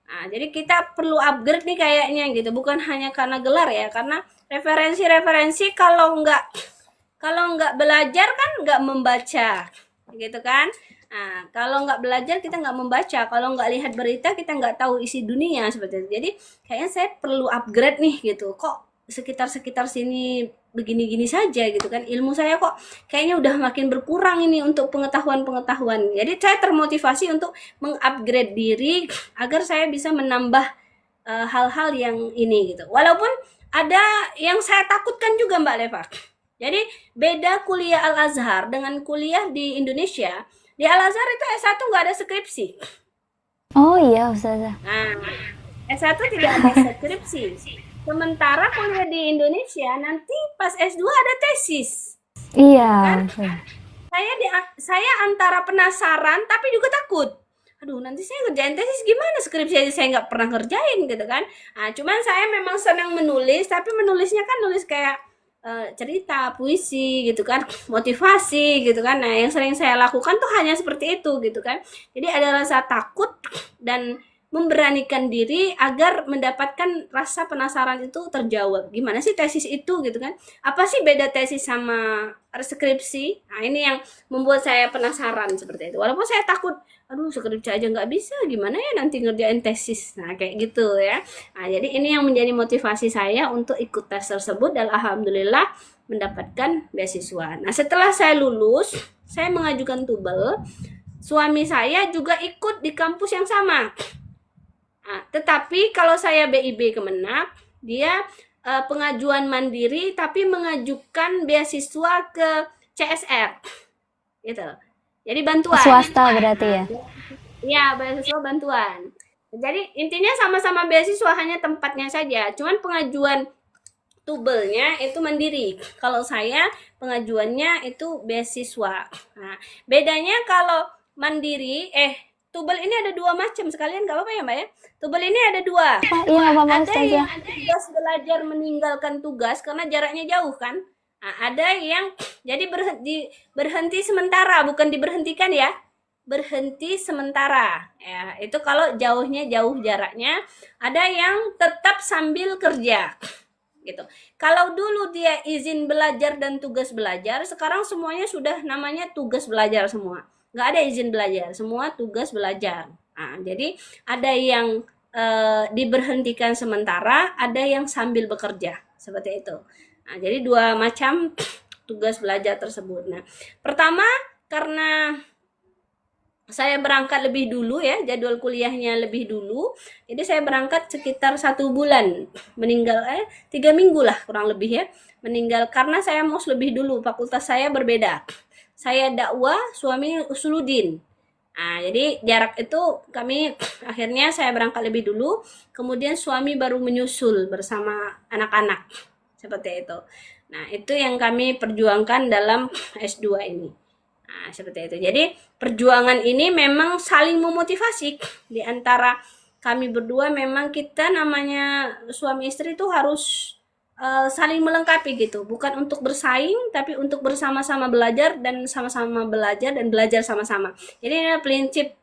B: Nah, jadi kita perlu upgrade nih kayaknya gitu, bukan hanya karena gelar ya, karena referensi-referensi kalau nggak belajar kan nggak membaca, gitu kan? Nah, kalau nggak belajar kita nggak membaca, kalau nggak lihat berita kita nggak tahu isi dunia seperti itu. Jadi kayaknya saya perlu upgrade nih gitu. Kok sekitar-sekitar sini begini-gini saja gitu kan? Ilmu saya kok kayaknya udah makin berkurang ini untuk pengetahuan-pengetahuan. Jadi saya termotivasi untuk mengupgrade diri agar saya bisa menambah hal-hal yang ini gitu. Walaupun ada yang saya takutkan juga Mbak Leva. Jadi beda kuliah Al-Azhar dengan kuliah di Indonesia. Di Al-Azhar itu S1 nggak ada skripsi.
A: Oh iya, Ustazah.
B: Nah, S1 tidak ada skripsi. Sementara kuliah di Indonesia nanti pas S2 ada tesis.
A: Iya,
B: Kan?
A: betul.
B: saya antara penasaran tapi juga takut. Aduh, nanti saya ngerjain tesis gimana? Skripsi aja saya nggak pernah ngerjain gitu kan. Nah, cuman saya memang senang menulis, tapi menulisnya kan nulis kayak cerita, puisi gitu kan, motivasi gitu kan. Nah, yang sering saya lakukan tuh hanya seperti itu gitu kan. Jadi ada rasa takut dan memberanikan diri agar mendapatkan rasa penasaran itu terjawab. Gimana sih tesis itu gitu kan? Apa sih beda tesis sama skripsi? Nah, ini yang membuat saya penasaran seperti itu. Walaupun saya takut, aduh skripsi aja nggak bisa, gimana ya nanti ngerjain tesis? Nah, kayak gitu ya. Nah, jadi ini yang menjadi motivasi saya untuk ikut tes tersebut dan alhamdulillah mendapatkan beasiswa. Nah, setelah saya lulus, saya mengajukan tubel. Suami saya juga ikut di kampus yang sama. Nah, tetapi kalau saya BIB Kemenak, dia pengajuan mandiri tapi mengajukan beasiswa ke CSR. Gitu. Jadi bantuan.
A: Swasta berarti ya?
B: Iya, beasiswa bantuan. Jadi intinya sama-sama beasiswa, hanya tempatnya saja. Cuman pengajuan tubelnya itu mandiri. Kalau saya pengajuannya itu beasiswa. Nah, bedanya kalau mandiri, tubel ini ada dua macam, sekalian nggak apa-apa ya Mbak ya? Tubel ini ada dua.
A: Iya, apa-apa
B: Ada
A: Ustazah.
B: yang tugas belajar meninggalkan tugas karena jaraknya jauh kan. Nah, ada yang jadi berhenti sementara, bukan diberhentikan ya. Berhenti sementara. Ya, itu kalau jauhnya jauh jaraknya. Ada yang tetap sambil kerja. Gitu. Kalau dulu dia izin belajar dan tugas belajar, sekarang semuanya sudah namanya tugas belajar semua. Nggak ada izin belajar, semua tugas belajar. Nah, jadi ada yang diberhentikan sementara, ada yang sambil bekerja, seperti itu. Nah, jadi dua macam tugas belajar tersebut. Nah, pertama karena saya berangkat lebih dulu ya, jadwal kuliahnya lebih dulu, jadi saya berangkat sekitar 1 bulan, meninggal 3 minggu lah kurang lebih ya, meninggal karena saya mos lebih dulu, fakultas saya berbeda, saya dakwah, suami usuluddin. Nah, jadi jarak itu kami akhirnya saya berangkat lebih dulu, kemudian suami baru menyusul bersama anak-anak, seperti itu. Nah, itu yang kami perjuangkan dalam S2 ini. Nah, seperti itu. Jadi perjuangan ini memang saling memotivasi di antara kami berdua. Memang kita namanya suami istri itu harus saling melengkapi gitu, bukan untuk bersaing tapi untuk bersama-sama belajar dan sama-sama belajar dan belajar sama-sama. Jadi ini prinsip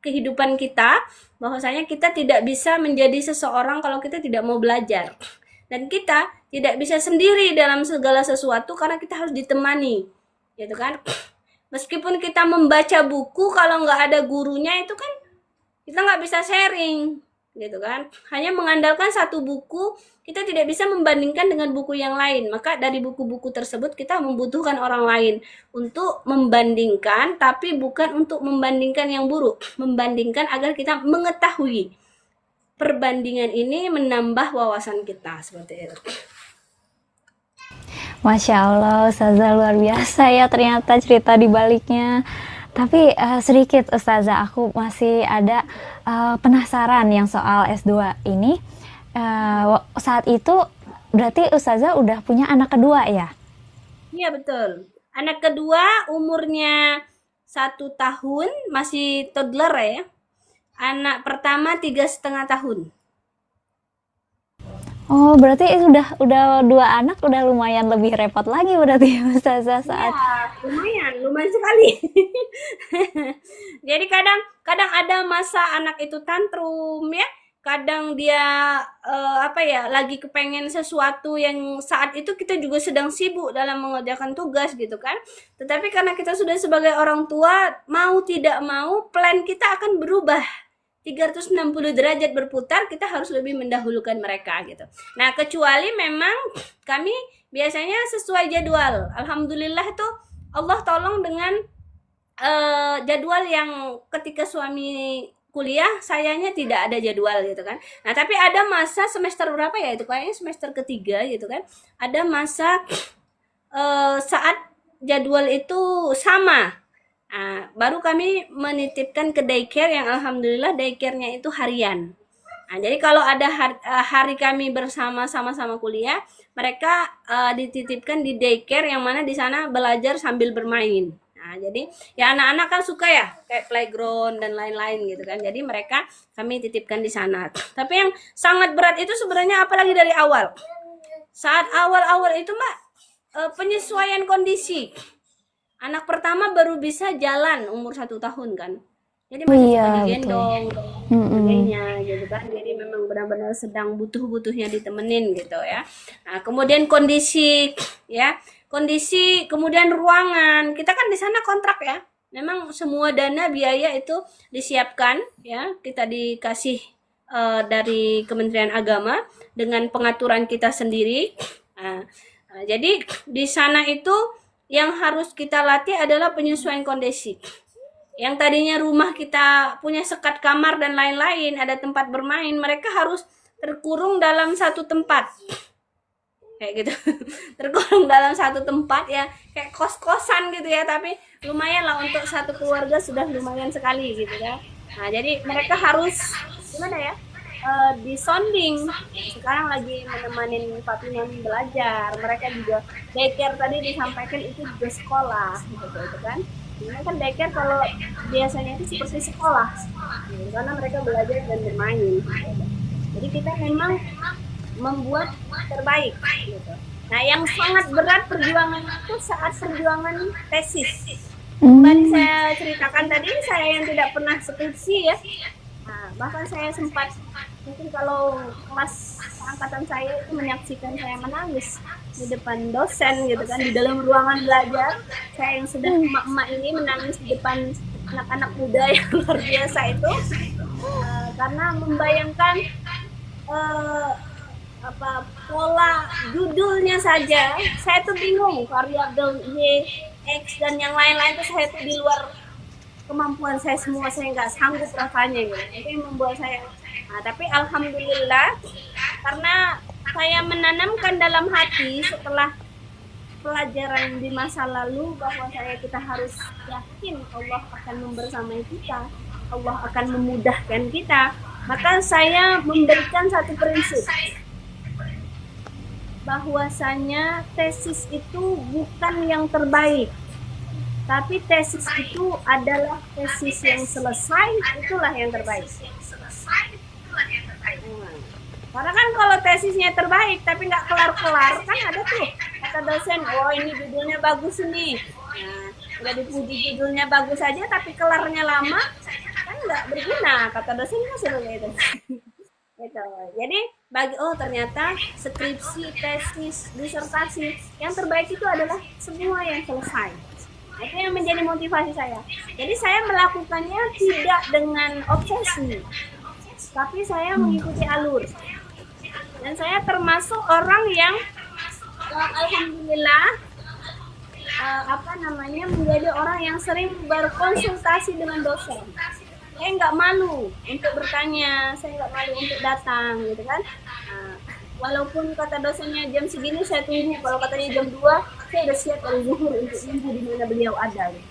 B: kehidupan kita, bahwasanya kita tidak bisa menjadi seseorang kalau kita tidak mau belajar, dan kita tidak bisa sendiri dalam segala sesuatu karena kita harus ditemani, gitu kan. Meskipun kita membaca buku, kalau nggak ada gurunya itu kan kita nggak bisa sharing, gitu kan. Hanya mengandalkan satu buku, kita tidak bisa membandingkan dengan buku yang lain. Maka dari buku-buku tersebut kita membutuhkan orang lain untuk membandingkan, tapi bukan untuk membandingkan yang buruk, membandingkan agar kita mengetahui. Perbandingan ini menambah wawasan kita, seperti itu.
A: Masya Allah, Ustazah luar biasa ya ternyata cerita di baliknya. Tapi sedikit Ustazah, aku masih ada penasaran yang soal S2 ini. Saat itu berarti Ustazah udah punya anak kedua ya?
B: Iya betul. Anak kedua umurnya 1 tahun, masih toddler ya. Anak pertama 3,5 tahun.
A: Oh, berarti udah 2 anak, udah lumayan lebih repot lagi berarti ya Ustazah saat.
B: Ya, lumayan sekali. Jadi kadang ada masa anak itu tantrum ya. Kadang dia lagi kepengen sesuatu yang saat itu kita juga sedang sibuk dalam mengerjakan tugas gitu kan. Tetapi karena kita sudah sebagai orang tua, mau tidak mau plan kita akan berubah. 360 derajat berputar, kita harus lebih mendahulukan mereka gitu. Nah, kecuali memang kami biasanya sesuai jadwal. Alhamdulillah itu Allah tolong dengan jadwal yang ketika suami kuliah, sayanya tidak ada jadwal gitu kan. Nah, tapi ada masa semester berapa ya itu, kayaknya semester ketiga gitu kan. Ada masa saat jadwal itu sama. Nah, baru kami menitipkan ke daycare yang alhamdulillah daycare-nya itu harian. Nah, jadi kalau ada hari kami bersama sama-sama kuliah, mereka dititipkan di daycare yang mana di sana belajar sambil bermain. Nah, jadi ya anak-anak kan suka ya kayak playground dan lain-lain gitu kan. Jadi mereka kami titipkan di sana. Tapi yang sangat berat itu sebenarnya apalagi dari awal. Saat awal-awal itu Mbak, penyesuaian kondisi. Anak pertama baru bisa jalan umur 1 tahun kan. Jadi masih suka
A: Iya, betul.
B: digendong dan sebagainya gitu kan. Jadi memang benar-benar sedang butuh-butuhnya ditemenin gitu ya. Nah, kemudian kondisi ya, kondisi kemudian ruangan. Kita kan di sana kontrak ya. Memang semua dana biaya itu disiapkan ya. Kita dikasih dari Kementerian Agama dengan pengaturan kita sendiri. Jadi di sana itu yang harus kita latih adalah penyesuaian kondisi. Yang tadinya rumah kita punya sekat kamar dan lain-lain, ada tempat bermain, mereka harus terkurung dalam satu tempat. Kayak gitu. Terkurung dalam satu tempat ya, kayak kos-kosan gitu ya, tapi lumayan lah untuk satu keluarga sudah lumayan sekali gitu ya. Nah, jadi mereka harus gimana ya? Disonding. Sekarang lagi menemani Fatimah belajar. Mereka juga daycare tadi disampaikan itu juga sekolah gitu kan. Ini kan daycare kalau biasanya itu seperti sekolah, karena mereka belajar dan bermain. Jadi kita memang membuat terbaik gitu. Nah, yang sangat berat perjuangan itu saat perjuangan tesis. Tadi saya ceritakan tadi, saya yang tidak pernah skripsi ya. Nah, bahkan saya sempat mungkin kalau kelas angkatan saya itu menyaksikan saya menangis di depan dosen gitu kan, di dalam ruangan belajar. Saya yang sudah emak-emak ini menangis di depan anak-anak muda yang luar biasa itu, karena membayangkan pola judulnya saja saya tuh bingung, variabel Y, X dan yang lain-lain tuh saya tuh di luar kemampuan saya semua, saya nggak sanggup rasanya gitu. Itu yang membuat saya. Nah, tapi alhamdulillah karena saya menanamkan dalam hati setelah pelajaran di masa lalu bahwa kita harus yakin Allah akan membersamai kita, Allah akan memudahkan kita. Maka saya memberikan satu prinsip bahwasanya tesis itu bukan yang terbaik, tapi tesis itu adalah tesis yang selesai, itulah yang terbaik. Karena kan kalau tesisnya terbaik tapi nggak kelar-kelar, kan ada tuh kata dosen, oh ini judulnya bagus nih. Nah, udah dipuji judulnya bagus aja tapi kelarnya lama, kan nggak berguna, kata dosen kan seperti itu. Gitu. Jadi ternyata skripsi, tesis, disertasi yang terbaik itu adalah semua yang selesai. Itu yang menjadi motivasi saya. Jadi saya melakukannya tidak dengan obsesi, tapi saya mengikuti alur. Dan saya termasuk orang yang alhamdulillah menjadi orang yang sering berkonsultasi dengan dosen. Saya nggak malu untuk bertanya, saya nggak malu untuk datang gitu kan. Walaupun kata dosennya jam segini saya tunggu, kalau katanya jam 2 saya udah siap dari zuhur untuk tunggu di mana beliau ada gitu.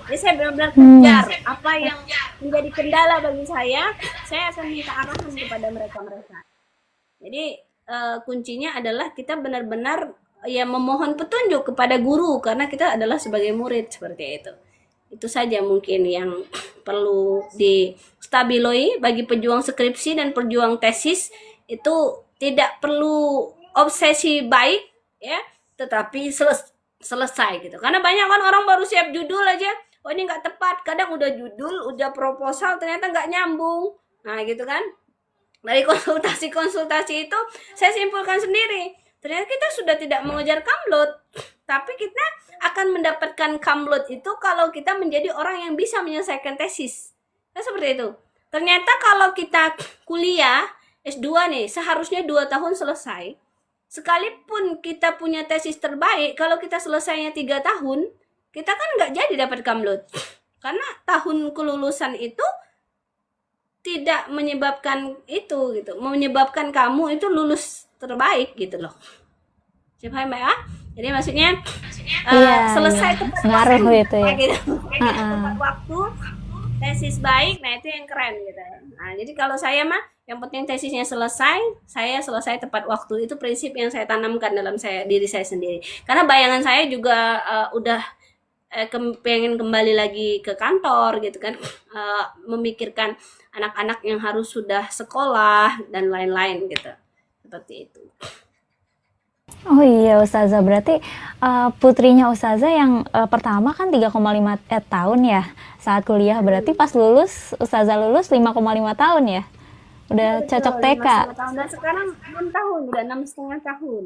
B: Jadi saya benar-benar kejar apa yang menjadi kendala bagi saya akan minta arahan kepada mereka. Jadi kuncinya adalah kita benar-benar ya memohon petunjuk kepada guru karena kita adalah sebagai murid seperti itu. Itu saja mungkin yang perlu distabiloi bagi pejuang skripsi dan pejuang tesis. Itu tidak perlu obsesi baik ya, tetapi selesai gitu. Karena banyak kan orang baru siap judul aja, oh ini nggak tepat. Kadang udah judul, udah proposal ternyata nggak nyambung. Nah gitu kan. Dari konsultasi itu saya simpulkan sendiri. Ternyata kita sudah tidak mengejar kamlot, tapi kita akan mendapatkan kamlot itu kalau kita menjadi orang yang bisa menyelesaikan tesis. Nah, seperti itu. Ternyata kalau kita kuliah S2 nih, seharusnya 2 tahun selesai. Sekalipun kita punya tesis terbaik, kalau kita selesainya 3 tahun, kita kan nggak jadi dapat kamlot. Karena tahun kelulusan itu tidak menyebabkan itu gitu, menyebabkan kamu itu lulus terbaik gitu loh. Siapa Mbak ya? Jadi maksudnya selesai tepat
A: ngaruh
B: waktu
A: itu ya.
B: gitu. Tepat waktu, tesis baik, nah itu yang keren gitu. Nah, jadi kalau saya mah yang penting tesisnya selesai, saya selesai tepat waktu, itu prinsip yang saya tanamkan dalam diri saya sendiri. Karena bayangan saya juga udah pengen kembali lagi ke kantor gitu kan, memikirkan anak-anak yang harus sudah sekolah dan lain-lain gitu, seperti itu.
A: Oh iya Ustazah, berarti putrinya Ustazah yang pertama kan 3,5 tahun ya saat kuliah. Berarti pas lulus, Ustazah lulus 5,5 tahun ya? Udah
B: Iya betul,
A: cocok
B: lima
A: TK.
B: setengah tahun dan sekarang 6 tahun, udah 6,5 tahun.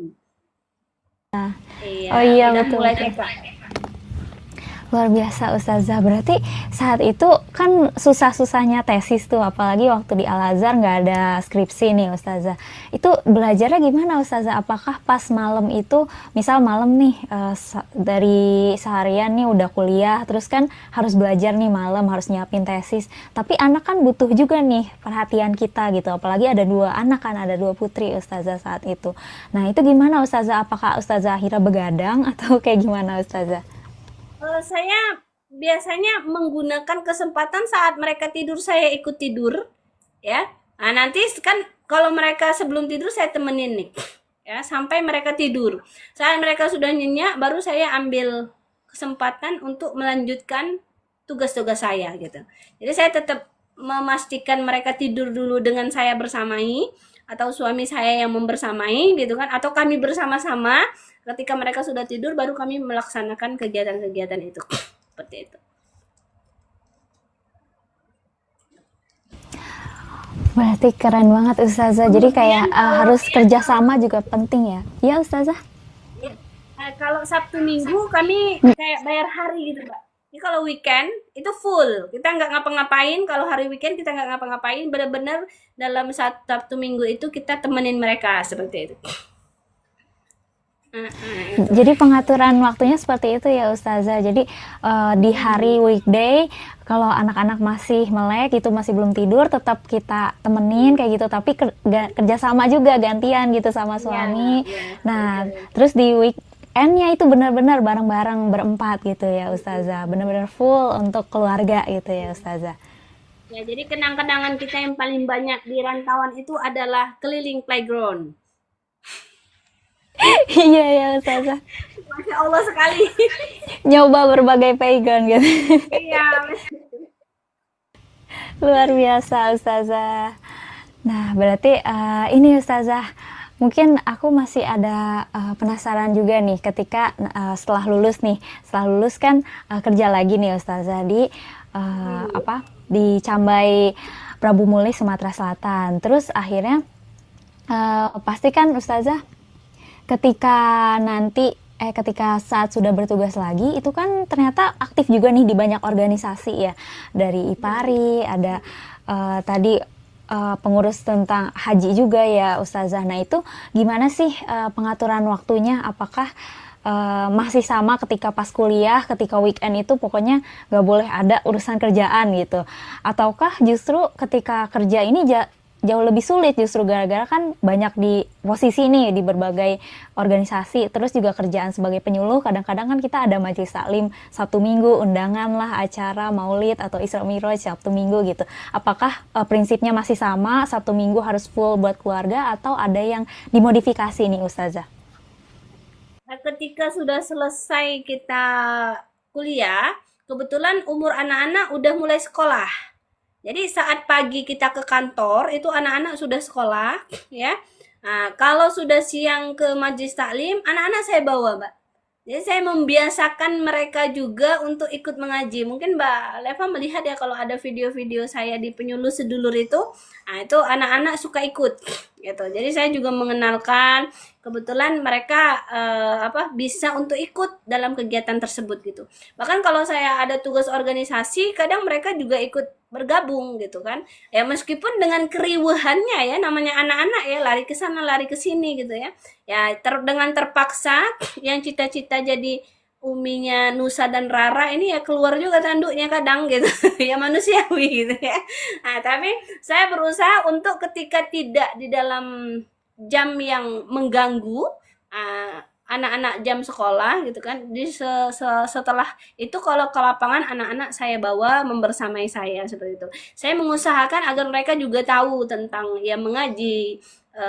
B: Iya,
A: Oh iya
B: udah
A: betul
B: mulai
A: betul.
B: TK.
A: Luar biasa Ustazah. Berarti saat itu kan susah-susahnya tesis tuh, apalagi waktu di Al-Azhar nggak ada skripsi nih Ustazah. Itu belajarnya gimana Ustazah? Apakah pas malam itu, misal malam nih dari seharian nih udah kuliah, terus kan harus belajar nih malam, harus nyiapin tesis. Tapi anak kan butuh juga nih perhatian kita gitu. Apalagi ada 2 anak kan, ada 2 putri Ustazah saat itu. Nah itu gimana Ustazah? Apakah Ustazah akhirnya begadang atau kayak gimana Ustazah?
B: Saya biasanya menggunakan kesempatan saat mereka tidur, saya ikut tidur, ya. Nah, nanti kan kalau mereka sebelum tidur saya temenin nih, ya, sampai mereka tidur. Saat mereka sudah nyenyak, baru saya ambil kesempatan untuk melanjutkan tugas-tugas saya gitu. Jadi saya tetap memastikan mereka tidur dulu dengan saya bersamai, atau suami saya yang membersamai gitu kan, atau kami bersama-sama. Ketika mereka sudah tidur baru kami melaksanakan kegiatan-kegiatan itu. Seperti itu.
A: Berarti keren banget Ustazah. Jadi kayak
B: Kemudian kalau
A: harus kerjasama juga penting ya. Ya Ustazah?
B: kalau Sabtu Minggu kami kayak bayar hari gitu, Mbak. Jadi kalau weekend itu full, kita nggak ngapa-ngapain. Kalau hari weekend kita nggak ngapa-ngapain, benar-benar dalam Sabtu Minggu itu kita temenin mereka seperti itu. Itu.
A: Jadi pengaturan waktunya seperti itu ya Ustazah. Jadi di hari weekday kalau anak-anak masih melek itu masih belum tidur tetap kita temenin kayak gitu. Tapi kerjasama juga gantian gitu sama suami.
B: Ya,
A: Nah
B: betul.
A: terus di weekendnya itu benar-benar bareng-bareng berempat gitu ya Ustazah. Benar-benar full untuk keluarga gitu ya Ustazah.
B: Ya, jadi kenang-kenangan kita yang paling banyak di rantauan itu adalah keliling playground.
A: Iya ya Ustazah.
B: Masya Allah sekali.
A: Nyoba berbagai playground gitu.
B: Iya.
A: Luar biasa Ustazah. Nah, berarti ini Ustazah, mungkin aku masih ada penasaran juga nih ketika setelah lulus nih. Setelah lulus kan kerja lagi nih Ustazah di di Cambai Prabu Muli Sumatera Selatan. Terus akhirnya pasti kan Ustazah ketika saat sudah bertugas lagi itu kan ternyata aktif juga nih di banyak organisasi ya, dari IPARI ada tadi pengurus tentang haji juga ya Ustazah. Nah itu gimana sih pengaturan waktunya, apakah masih sama ketika pas kuliah, ketika weekend itu pokoknya nggak boleh ada urusan kerjaan gitu, ataukah justru ketika kerja ini jauh lebih sulit justru gara-gara kan banyak di posisi nih di berbagai organisasi, terus juga kerjaan sebagai penyuluh, kadang-kadang kan kita ada majelis taklim Sabtu Minggu, undangan lah, acara maulid atau Isra Mi'raj Sabtu Minggu gitu. Apakah prinsipnya masih sama, Sabtu Minggu harus full buat keluarga atau ada yang dimodifikasi nih Ustazah?
B: Nah, ketika sudah selesai kita kuliah, kebetulan umur anak-anak udah mulai sekolah. Jadi saat pagi kita ke kantor itu anak-anak sudah sekolah, ya. Nah, kalau sudah siang ke majelis taklim, anak-anak saya bawa, Mbak. Jadi saya membiasakan mereka juga untuk ikut mengaji. Mungkin Mbak Leva melihat ya kalau ada video-video saya di penyuluh sedulur itu, nah itu anak-anak suka ikut gitu. Jadi saya juga mengenalkan, kebetulan mereka bisa untuk ikut dalam kegiatan tersebut gitu. Bahkan kalau saya ada tugas organisasi, kadang mereka juga ikut bergabung gitu kan. Ya meskipun dengan keriuhannya ya, namanya anak-anak ya, lari ke sana lari ke sini gitu ya. Ya dengan terpaksa yang cita-cita jadi uminya Nusa dan Rara ini ya keluar juga tanduknya kadang gitu. Ya manusiawi gitu ya. Nah, tapi saya berusaha untuk ketika tidak di dalam jam yang mengganggu anak-anak jam sekolah gitu kan. Di setelah itu kalau ke lapangan anak-anak saya bawa membersamai saya seperti itu. Saya mengusahakan agar mereka juga tahu tentang ya mengaji,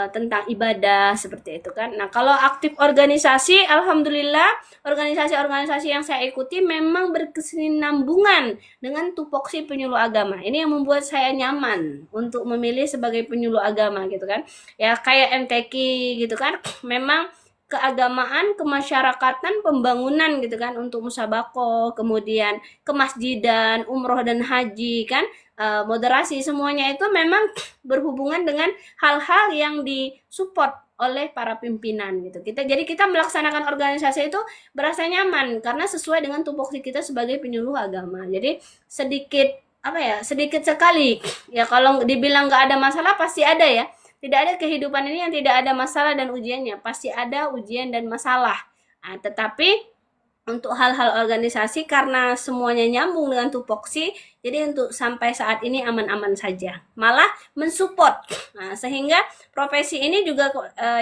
B: tentang ibadah seperti itu kan. Nah, kalau aktif organisasi, alhamdulillah organisasi-organisasi yang saya ikuti memang berkesinambungan dengan tupoksi penyuluh agama. Ini yang membuat saya nyaman untuk memilih sebagai penyuluh agama gitu kan. Ya kayak MTQ gitu kan. Memang keagamaan, kemasyarakatan, pembangunan gitu kan untuk musabako, kemudian kemasjidan, umroh dan haji kan, moderasi semuanya itu memang berhubungan dengan hal-hal yang disupport oleh para pimpinan gitu. Kita melaksanakan organisasi itu berasa nyaman karena sesuai dengan tupoksi kita sebagai penyuluh agama. Jadi sedikit apa ya, sedikit sekali ya, kalau dibilang nggak ada masalah pasti ada ya. Tidak ada kehidupan ini yang tidak ada masalah dan ujiannya, pasti ada ujian dan masalah. Nah, tetapi untuk hal-hal organisasi karena semuanya nyambung dengan tupoksi, jadi untuk sampai saat ini aman-aman saja. Malah mensupport. Nah, sehingga profesi ini juga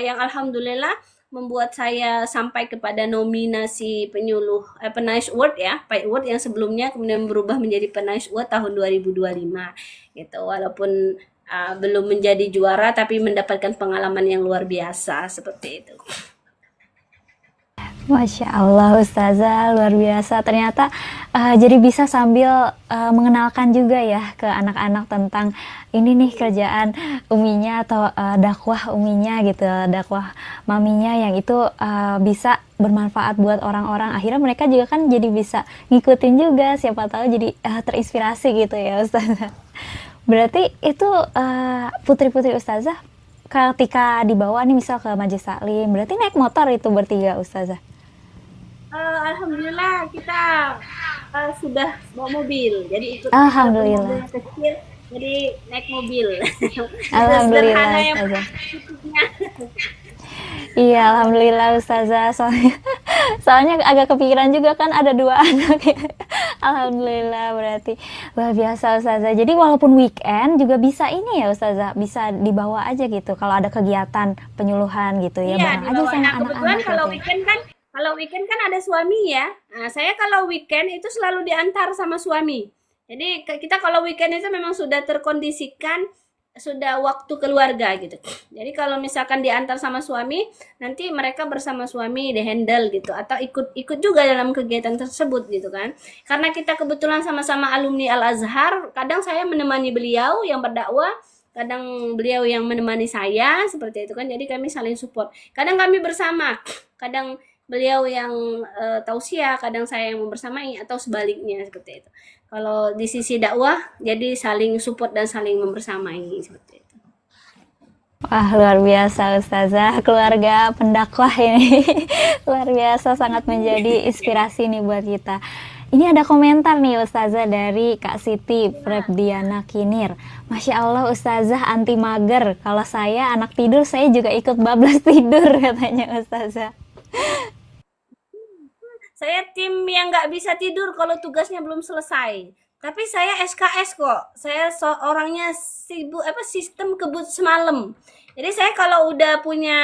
B: yang alhamdulillah membuat saya sampai kepada nominasi penyuluh Penais Award ya, Pai Award yang sebelumnya kemudian berubah menjadi Penais Award tahun 2025 gitu. Walaupun belum menjadi juara tapi mendapatkan pengalaman yang luar biasa seperti itu.
A: Masya Allah Ustazah, luar biasa. Ternyata jadi bisa sambil mengenalkan juga ya ke anak-anak tentang ini nih kerjaan uminya atau dakwah uminya gitu, dakwah maminya yang itu bisa bermanfaat buat orang-orang. Akhirnya mereka juga kan jadi bisa ngikutin juga, siapa tahu jadi terinspirasi gitu ya Ustazah. Berarti itu putri-putri Ustazah ketika dibawa nih misal ke Majelis Taklim, berarti naik motor itu bertiga Ustazah?
B: Alhamdulillah kita sudah bawa mobil, jadi ikut
A: Alhamdulillah.
B: mobil yang kecil, jadi naik mobil.
A: Alhamdulillah
B: yang
A: Ustazah. Iya, alhamdulillah Ustazah. Soalnya agak kepikiran juga kan ada 2 anak ya. Alhamdulillah, berarti luar biasa Ustazah. Jadi walaupun weekend juga bisa ini ya Ustazah, bisa dibawa aja gitu kalau ada kegiatan penyuluhan gitu ya,
B: Iya,
A: bareng aja
B: dibawa.
A: sama
B: Nah, kebetulan
A: anak-anak
B: kalau
A: gitu.
B: weekend kan ada suami ya. Nah, saya kalau weekend itu selalu diantar sama suami. Jadi kita kalau weekend itu memang sudah terkondisikan, sudah waktu keluarga gitu. Jadi kalau misalkan diantar sama suami, nanti mereka bersama suami di handle gitu, atau ikut juga dalam kegiatan tersebut gitu kan. Karena kita kebetulan sama-sama alumni Al Azhar, kadang saya menemani beliau yang berdakwah, kadang beliau yang menemani saya seperti itu kan. Jadi kami saling support. Kadang kami bersama, kadang beliau yang tausiah, kadang saya yang membersamai atau sebaliknya seperti itu. Kalau di sisi dakwah, jadi saling support dan saling membersamai seperti itu.
A: Wah, luar biasa Ustazah, keluarga pendakwah ini. Luar biasa, sangat menjadi inspirasi nih buat kita. Ini ada komentar nih Ustazah dari Kak Siti Prebdiana Kinir. Masya Allah Ustazah anti mager. Kalau saya anak tidur, saya juga ikut bablas tidur katanya Ustazah.
B: Saya tim yang nggak bisa tidur kalau tugasnya belum selesai. Tapi saya SKS kok. Saya orangnya sibuk sistem kebut semalam. Jadi saya kalau udah punya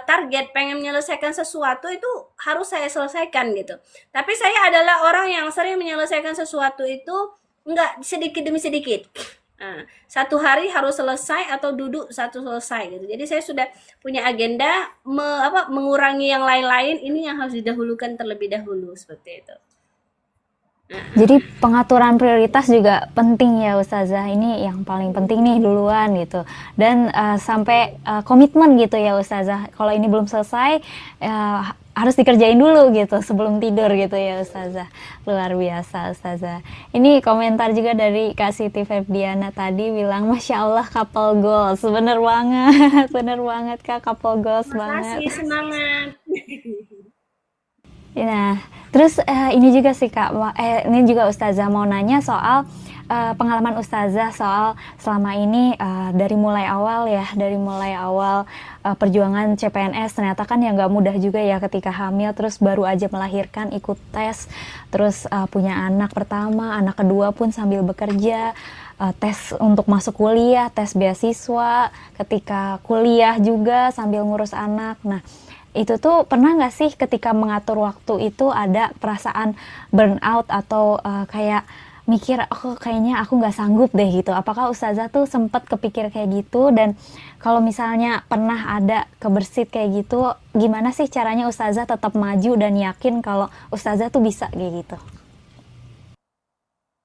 B: target pengen menyelesaikan sesuatu itu harus saya selesaikan gitu. Tapi saya adalah orang yang sering menyelesaikan sesuatu itu enggak sedikit demi sedikit. Nah, 1 hari harus selesai atau duduk satu selesai gitu. Jadi saya sudah punya agenda mengurangi yang lain-lain, ini yang harus didahulukan terlebih dahulu seperti itu.
A: Jadi pengaturan prioritas juga penting ya Ustazah. Ini yang paling penting nih duluan gitu. Dan sampai komitmen gitu ya Ustazah. Kalau ini belum selesai harus dikerjain dulu gitu sebelum tidur gitu ya Ustazah. Luar biasa Ustazah. Ini komentar juga dari Kak Siti Febriana tadi bilang Masya Allah couple goals. Bener banget, bener banget Kak, couple goals banget.
B: Makasih, semangat.
A: Nah, terus ini juga sih Kak, ini juga Ustazah mau nanya soal pengalaman Ustazah soal selama ini dari mulai awal perjuangan CPNS, ternyata kan ya nggak mudah juga ya ketika hamil, terus baru aja melahirkan, ikut tes, terus punya anak pertama, anak kedua pun sambil bekerja, tes untuk masuk kuliah, tes beasiswa, ketika kuliah juga sambil ngurus anak. Nah, itu tuh pernah nggak sih ketika mengatur waktu itu ada perasaan burnout atau kayak mikir, oh kayaknya aku nggak sanggup deh gitu. Apakah Ustazah tuh sempat kepikir kayak gitu? Dan kalau misalnya pernah ada kebersit kayak gitu, gimana sih caranya Ustazah tetap maju dan yakin kalau Ustazah tuh bisa kayak gitu?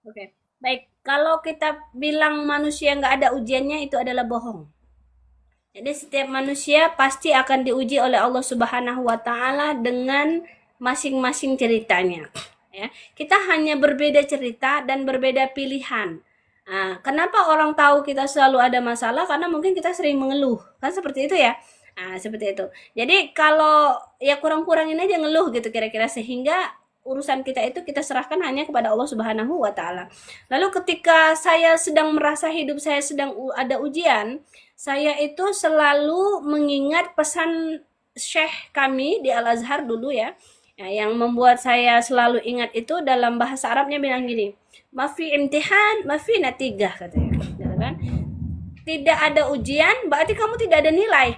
B: Oke, baik. Kalau kita bilang manusia nggak ada ujiannya, itu adalah bohong. Jadi setiap manusia pasti akan diuji oleh Allah Subhanahu wa taala dengan masing-masing ceritanya. Ya, kita hanya berbeda cerita dan berbeda pilihan. Nah, kenapa orang tahu kita selalu ada masalah? Karena mungkin kita sering mengeluh. Kan seperti itu ya. Nah, seperti itu. Jadi kalau ya kurang-kurangin aja ngeluh gitu kira-kira, sehingga urusan kita itu kita serahkan hanya kepada Allah Subhanahu wa taala. Lalu ketika saya sedang merasa hidup saya sedang ada ujian, saya itu selalu mengingat pesan Syekh kami di Al-Azhar dulu ya. Ya, yang membuat saya selalu ingat itu dalam bahasa Arabnya bilang gini, mafi imtihan, mafi natijah katanya. Gitu kan? Tidak ada ujian, berarti kamu tidak ada nilai.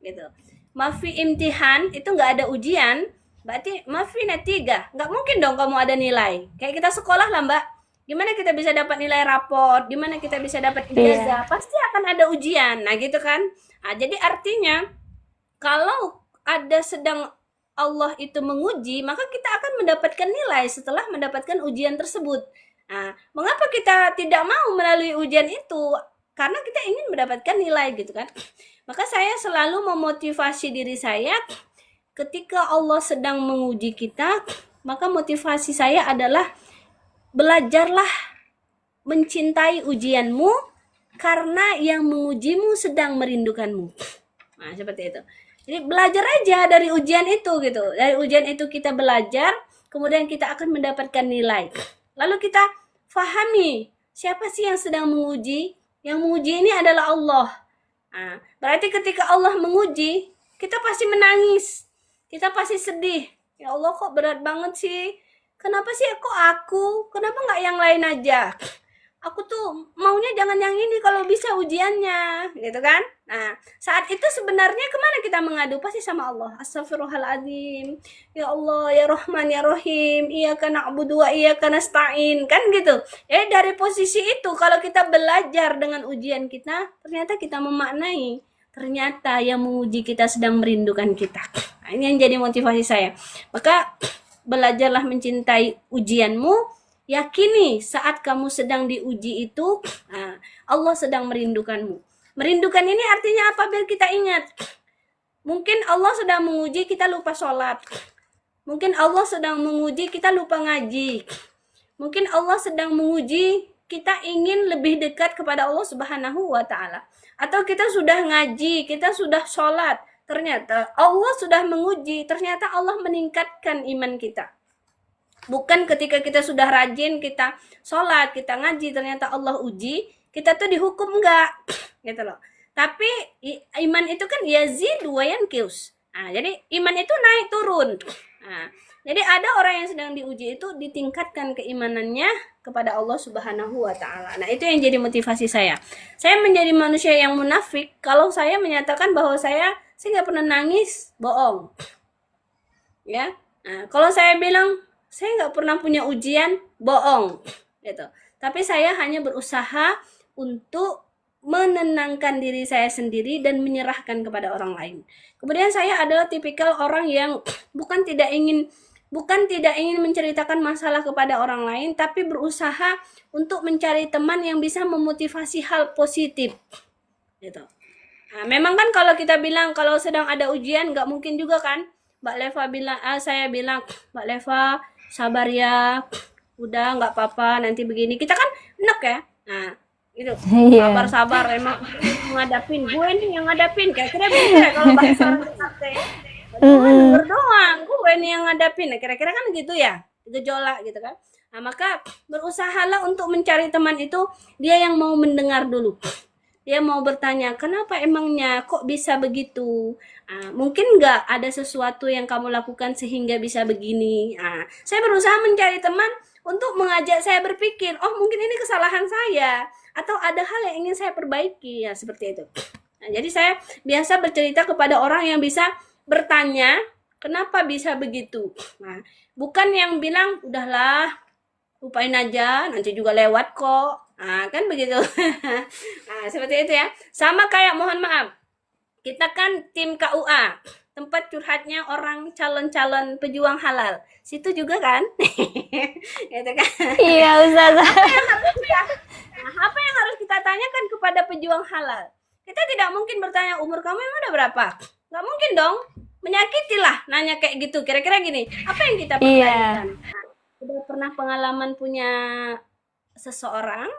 B: Gitu. Mafi imtihan itu nggak ada ujian, berarti mafi natijah. Nggak mungkin dong kamu ada nilai. Kayak kita sekolah lah Mbak. Gimana kita bisa dapat nilai raport? Gimana kita bisa dapat ijazah? Pasti akan ada ujian. Nah gitu kan. Nah, jadi artinya kalau ada sedang Allah itu menguji, maka kita akan mendapatkan nilai setelah mendapatkan ujian tersebut. Nah, mengapa kita tidak mau melalui ujian itu? Karena kita ingin mendapatkan nilai gitu kan. Maka saya selalu memotivasi diri saya ketika Allah sedang menguji kita, maka motivasi saya adalah belajarlah mencintai ujianmu karena yang mengujimu sedang merindukanmu. Nah, seperti itu. Jadi belajar aja dari ujian itu gitu. Dari ujian itu kita belajar, kemudian kita akan mendapatkan nilai. Lalu kita fahami siapa sih yang sedang menguji? Yang menguji ini adalah Allah. Nah, berarti ketika Allah menguji, kita pasti menangis. Kita pasti sedih. Ya Allah kok berat banget sih. Kenapa sih kok aku? Kenapa nggak yang lain aja? Aku tuh maunya jangan yang ini kalau bisa ujiannya, gitu kan? Nah, saat itu sebenarnya kemana kita mengadu? Pasti sama Allah. Astagfirullahaladzim. Ya Allah, ya Rahman, ya Rahim. Iyyaka na'budu wa iyyaka nasta'in. Kan gitu. Dari posisi itu, kalau kita belajar dengan ujian kita, ternyata kita memaknai. Ternyata yang menguji kita sedang merindukan kita. Nah, ini yang jadi motivasi saya. Maka, belajarlah mencintai ujianmu. Yakini saat kamu sedang diuji itu, Allah sedang merindukanmu. Merindukan ini artinya apa? Biar kita ingat. Mungkin Allah sedang menguji kita lupa sholat. Mungkin Allah sedang menguji kita lupa ngaji. Mungkin Allah sedang menguji kita ingin lebih dekat kepada Allah Subhanahu wa taala. Atau kita sudah ngaji, kita sudah sholat. Ternyata Allah sudah menguji, ternyata Allah meningkatkan iman kita. Bukan ketika kita sudah rajin, kita sholat, kita ngaji, ternyata Allah uji, kita tuh dihukum enggak, gitu loh. Tapi iman itu kan yazid wa yanqus. Nah, jadi iman itu naik turun. Nah, jadi ada orang yang sedang diuji itu ditingkatkan keimanannya kepada Allah Subhanahu wa taala. Nah, itu yang jadi motivasi saya. Saya menjadi manusia yang munafik kalau saya menyatakan bahwa saya nggak pernah nangis, bohong. Ya. Nah, kalau saya bilang saya nggak pernah punya ujian, bohong, gitu. Tapi saya hanya berusaha untuk menenangkan diri saya sendiri dan menyerahkan kepada orang lain. Kemudian saya adalah tipikal orang yang bukan tidak ingin menceritakan masalah kepada orang lain, tapi berusaha untuk mencari teman yang bisa memotivasi hal positif, gitu. Nah, memang kan kalau kita bilang kalau sedang ada ujian, nggak mungkin juga kan. Mbak Leva bilang, saya bilang, Mbak Leva, sabar ya, udah nggak apa-apa, nanti begini. Kita kan enak ya. Nah, itu sabar-sabar emang ngadapin. Gue nih yang ngadapin. Kira-kira bener kalau bahasa orang Jakarta. Denger doang, gue nih yang ngadapin. Nah, kira-kira kan gitu ya, gejolak gitu kan. Nah, maka berusahalah untuk mencari teman itu, dia yang mau mendengar dulu. Dia mau bertanya, kenapa emangnya kok bisa begitu? Mungkin nggak ada sesuatu yang kamu lakukan sehingga bisa begini. Saya berusaha mencari teman untuk mengajak saya berpikir, oh mungkin ini kesalahan saya, atau ada hal yang ingin saya perbaiki, ya seperti itu. Nah, jadi saya biasa bercerita kepada orang yang bisa bertanya, kenapa bisa begitu? Nah, bukan yang bilang, udahlah,
C: lupain aja, nanti juga lewat kok. Nah, kan begitu. Nah, seperti itu ya. Sama kayak mohon maaf, kita kan tim KUA, tempat curhatnya orang calon-calon pejuang halal. Situ juga kan? Gitu kan.
A: Iya Ustazah.
C: Apa yang harus kita tanyakan kepada pejuang halal? Kita tidak mungkin bertanya umur kamu emang udah berapa? Nggak mungkin dong. Menyakitilah nanya kayak gitu. Kira-kira gini, apa yang kita pertanyakan? Udah pernah pengalaman punya seseorang?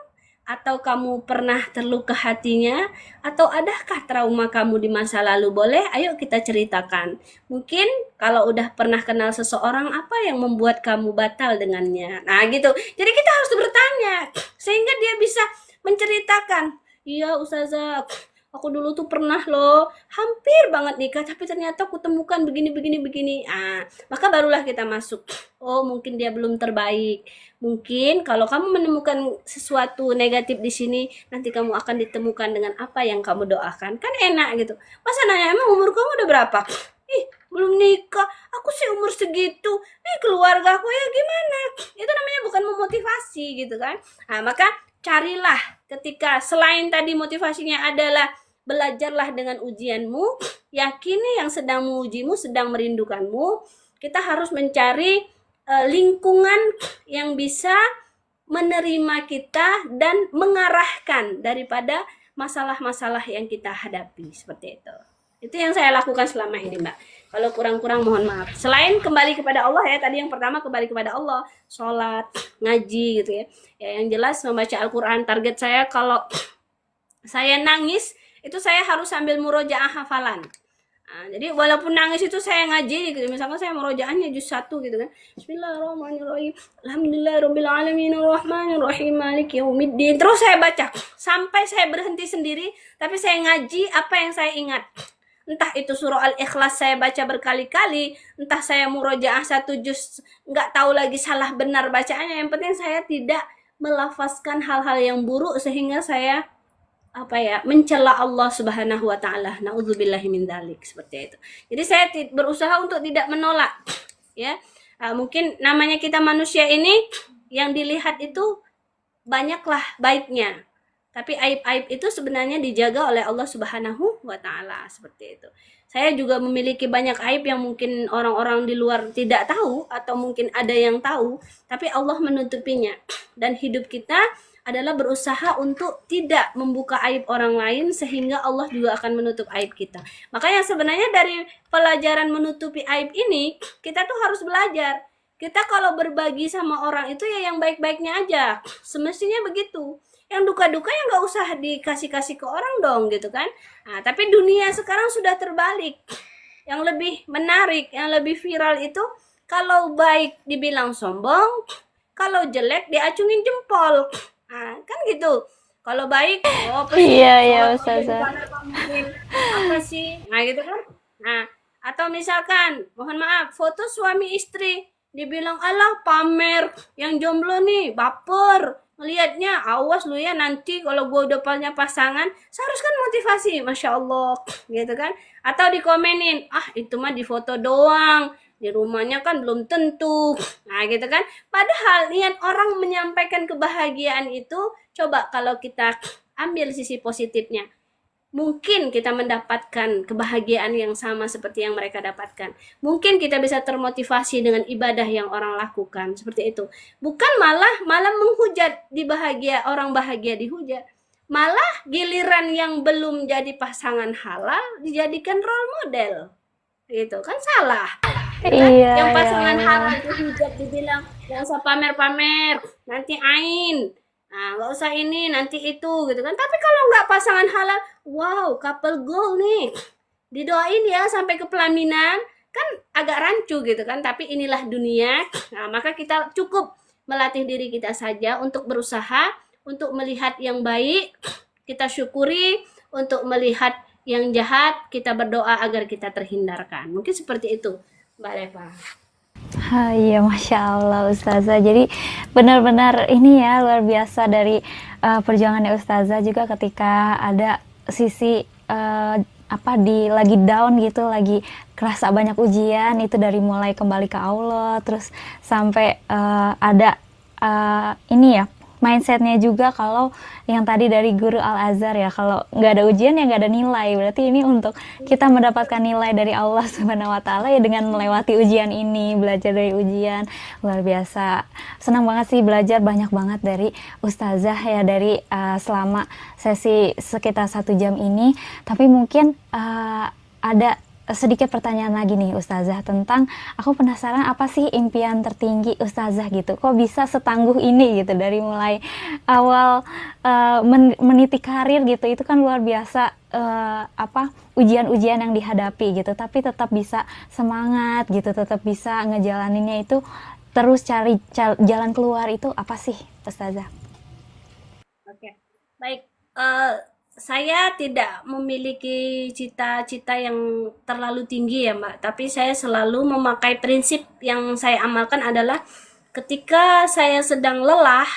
C: Atau kamu pernah terluka hatinya? Atau adakah trauma kamu di masa lalu? Boleh, ayo kita ceritakan. Mungkin kalau udah pernah kenal seseorang, apa yang membuat kamu batal dengannya? Nah gitu. Jadi kita harus bertanya, sehingga dia bisa menceritakan. Iya Ustazah, aku dulu tuh pernah loh, hampir banget nikah, tapi ternyata aku temukan begini. Maka barulah kita masuk. Oh, mungkin dia belum terbaik. Mungkin kalau kamu menemukan sesuatu negatif di sini, nanti kamu akan ditemukan dengan apa yang kamu doakan. Kan enak gitu. Masa nanya, emang umur kamu udah berapa? Ih, belum nikah. Aku sih umur segitu. Keluarga aku ya gimana? Itu namanya bukan memotivasi gitu kan. Nah, maka carilah ketika selain tadi motivasinya adalah belajarlah dengan ujianmu, yakini yang sedang mengujimu, sedang merindukanmu. Kita harus mencari lingkungan yang bisa menerima kita dan mengarahkan daripada masalah-masalah yang kita hadapi, seperti itu. Itu yang saya lakukan selama ini, Mbak. Kalau kurang-kurang mohon maaf. Selain kembali kepada Allah ya, tadi yang pertama kembali kepada Allah, sholat, ngaji gitu ya. Ya yang jelas membaca Al-Quran. Target saya kalau saya nangis itu saya harus sambil murojaah hafalan. Nah, jadi walaupun nangis itu saya ngaji gitu. Misalkan saya murojaahnya juz 1 gitu kan. Bismillahirrahmanirrahim. Alhamdulillahirabbil alamin arrahmanirrahim maliki yaumiddin. Terus saya baca sampai saya berhenti sendiri, tapi saya ngaji apa yang saya ingat. Entah itu surah Al-Ikhlas saya baca berkali-kali, entah saya murojaah 1 juz, enggak tahu lagi salah benar bacaannya. Yang penting saya tidak melafazkan hal-hal yang buruk sehingga saya mencela Allah Subhanahu wa taala. Nauzubillahi min dzalik, seperti itu. Jadi saya berusaha untuk tidak menolak ya. Mungkin namanya kita manusia ini yang dilihat itu banyaklah baiknya. Tapi aib-aib itu sebenarnya dijaga oleh Allah Subhanahu wa taala, seperti itu. Saya juga memiliki banyak aib yang mungkin orang-orang di luar tidak tahu atau mungkin ada yang tahu, tapi Allah menutupinya. Dan hidup kita adalah berusaha untuk tidak membuka aib orang lain sehingga Allah juga akan menutup aib kita. Makanya sebenarnya dari pelajaran menutupi aib ini, kita tuh harus belajar. Kita kalau berbagi sama orang itu ya yang baik-baiknya aja. Semestinya begitu. Yang duka-duka ya nggak usah dikasih-kasih ke orang dong gitu kan. Nah, tapi dunia sekarang sudah terbalik. Yang lebih menarik, yang lebih viral itu kalau baik dibilang sombong, kalau jelek diacungin jempol. Nah, kan gitu. Kalau baik,
A: iya Ustazah.
C: Apa sih? Nah, gitu kan. Nah, atau misalkan, mohon maaf, foto suami istri dibilang alah pamer, yang jomblo nih baper. Ngelihatnya, awas lu ya nanti kalau gue udah punya pasangan, seharusnya kan motivasi, Masya Allah, gitu kan. Atau dikomenin, itu mah di foto doang, di rumahnya kan belum tentu. Nah gitu kan. Padahal niat orang menyampaikan kebahagiaan itu, coba kalau kita ambil sisi positifnya, mungkin kita mendapatkan kebahagiaan yang sama seperti yang mereka dapatkan. Mungkin kita bisa termotivasi dengan ibadah yang orang lakukan, seperti itu. Bukan malah menghujat orang bahagia dihujat. Malah giliran yang belum jadi pasangan halal dijadikan role model. Gitu kan salah.
A: Iya,
C: yang pasangan halal dihujat, dibilang nggak usah pamer-pamer, nanti ain. Nah, nggak usah ini, nanti itu, gitu kan. Tapi kalau nggak pasangan halal, wow, couple goal nih. Didoain ya sampai ke pelaminan, kan agak rancu gitu kan. Tapi inilah dunia. Nah, maka kita cukup melatih diri kita saja untuk berusaha, untuk melihat yang baik, kita syukuri, untuk melihat yang jahat, kita berdoa agar kita terhindarkan. Mungkin seperti itu, Mbak Reva.
A: Iya, Masya Allah Ustazah. Jadi benar-benar ini ya luar biasa dari perjuangannya Ustazah juga ketika ada sisi lagi down gitu, lagi kerasa banyak ujian itu dari mulai kembali ke Allah, terus sampai ada ini ya, mindsetnya juga kalau yang tadi dari guru Al-Azhar ya, kalau nggak ada ujian ya nggak ada nilai. Berarti ini untuk kita mendapatkan nilai dari Allah Subhanahu Wa Taala ya dengan melewati ujian ini, belajar dari ujian. Luar biasa. Senang banget sih belajar banyak banget dari Ustazah ya, dari selama sesi sekitar 1 jam ini. Tapi mungkin ada sedikit pertanyaan lagi nih Ustazah, tentang aku penasaran apa sih impian tertinggi Ustazah gitu, kok bisa setangguh ini gitu, dari mulai awal meniti karir gitu, itu kan luar biasa ujian-ujian yang dihadapi gitu, tapi tetap bisa semangat gitu, tetap bisa ngejalaninnya itu, terus cari jalan keluar, itu apa sih Ustazah?
C: Oke, baik. Saya tidak memiliki cita-cita yang terlalu tinggi ya Mbak, tapi saya selalu memakai prinsip yang saya amalkan adalah ketika saya sedang lelah,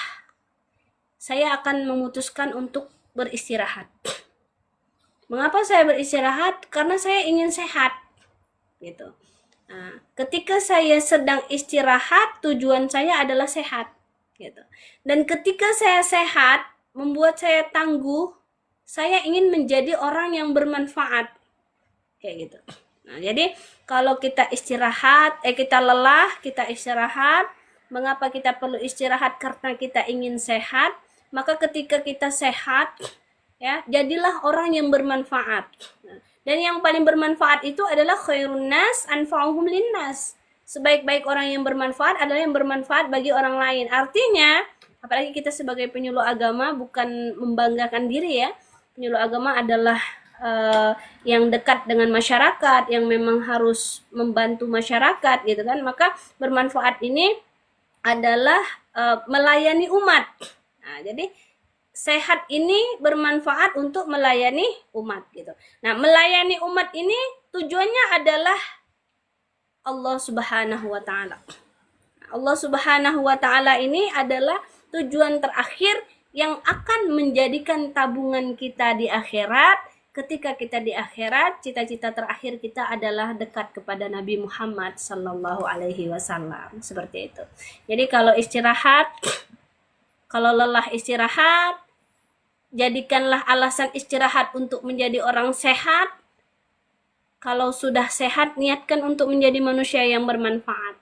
C: saya akan memutuskan untuk beristirahat. Mengapa saya beristirahat? Karena saya ingin sehat, gitu. Nah, ketika saya sedang istirahat, tujuan saya adalah sehat, gitu. Dan ketika saya sehat, membuat saya tangguh, saya ingin menjadi orang yang bermanfaat, kayak gitu. Nah, jadi kalau kita istirahat, kita lelah, kita istirahat. Mengapa kita perlu istirahat? Karena kita ingin sehat. Maka ketika kita sehat, ya, jadilah orang yang bermanfaat. Nah, dan yang paling bermanfaat itu adalah khairun nas anfa'uhum linnas. Sebaik-baik orang yang bermanfaat adalah yang bermanfaat bagi orang lain. Artinya, apalagi kita sebagai penyuluh agama, bukan membanggakan diri ya. Penyuluh agama adalah yang dekat dengan masyarakat, yang memang harus membantu masyarakat gitu kan. Maka bermanfaat ini adalah melayani umat. Nah, jadi sehat ini bermanfaat untuk melayani umat gitu. Nah, melayani umat ini tujuannya adalah Allah Subhanahu wa taala. Allah Subhanahu wa taala ini adalah tujuan terakhir yang akan menjadikan tabungan kita di akhirat. Ketika kita di akhirat, cita-cita terakhir kita adalah dekat kepada Nabi Muhammad sallallahu alaihi wasallam. Seperti itu. Jadi kalau istirahat, kalau lelah istirahat, jadikanlah alasan istirahat untuk menjadi orang sehat. Kalau sudah sehat, niatkan untuk menjadi manusia yang bermanfaat.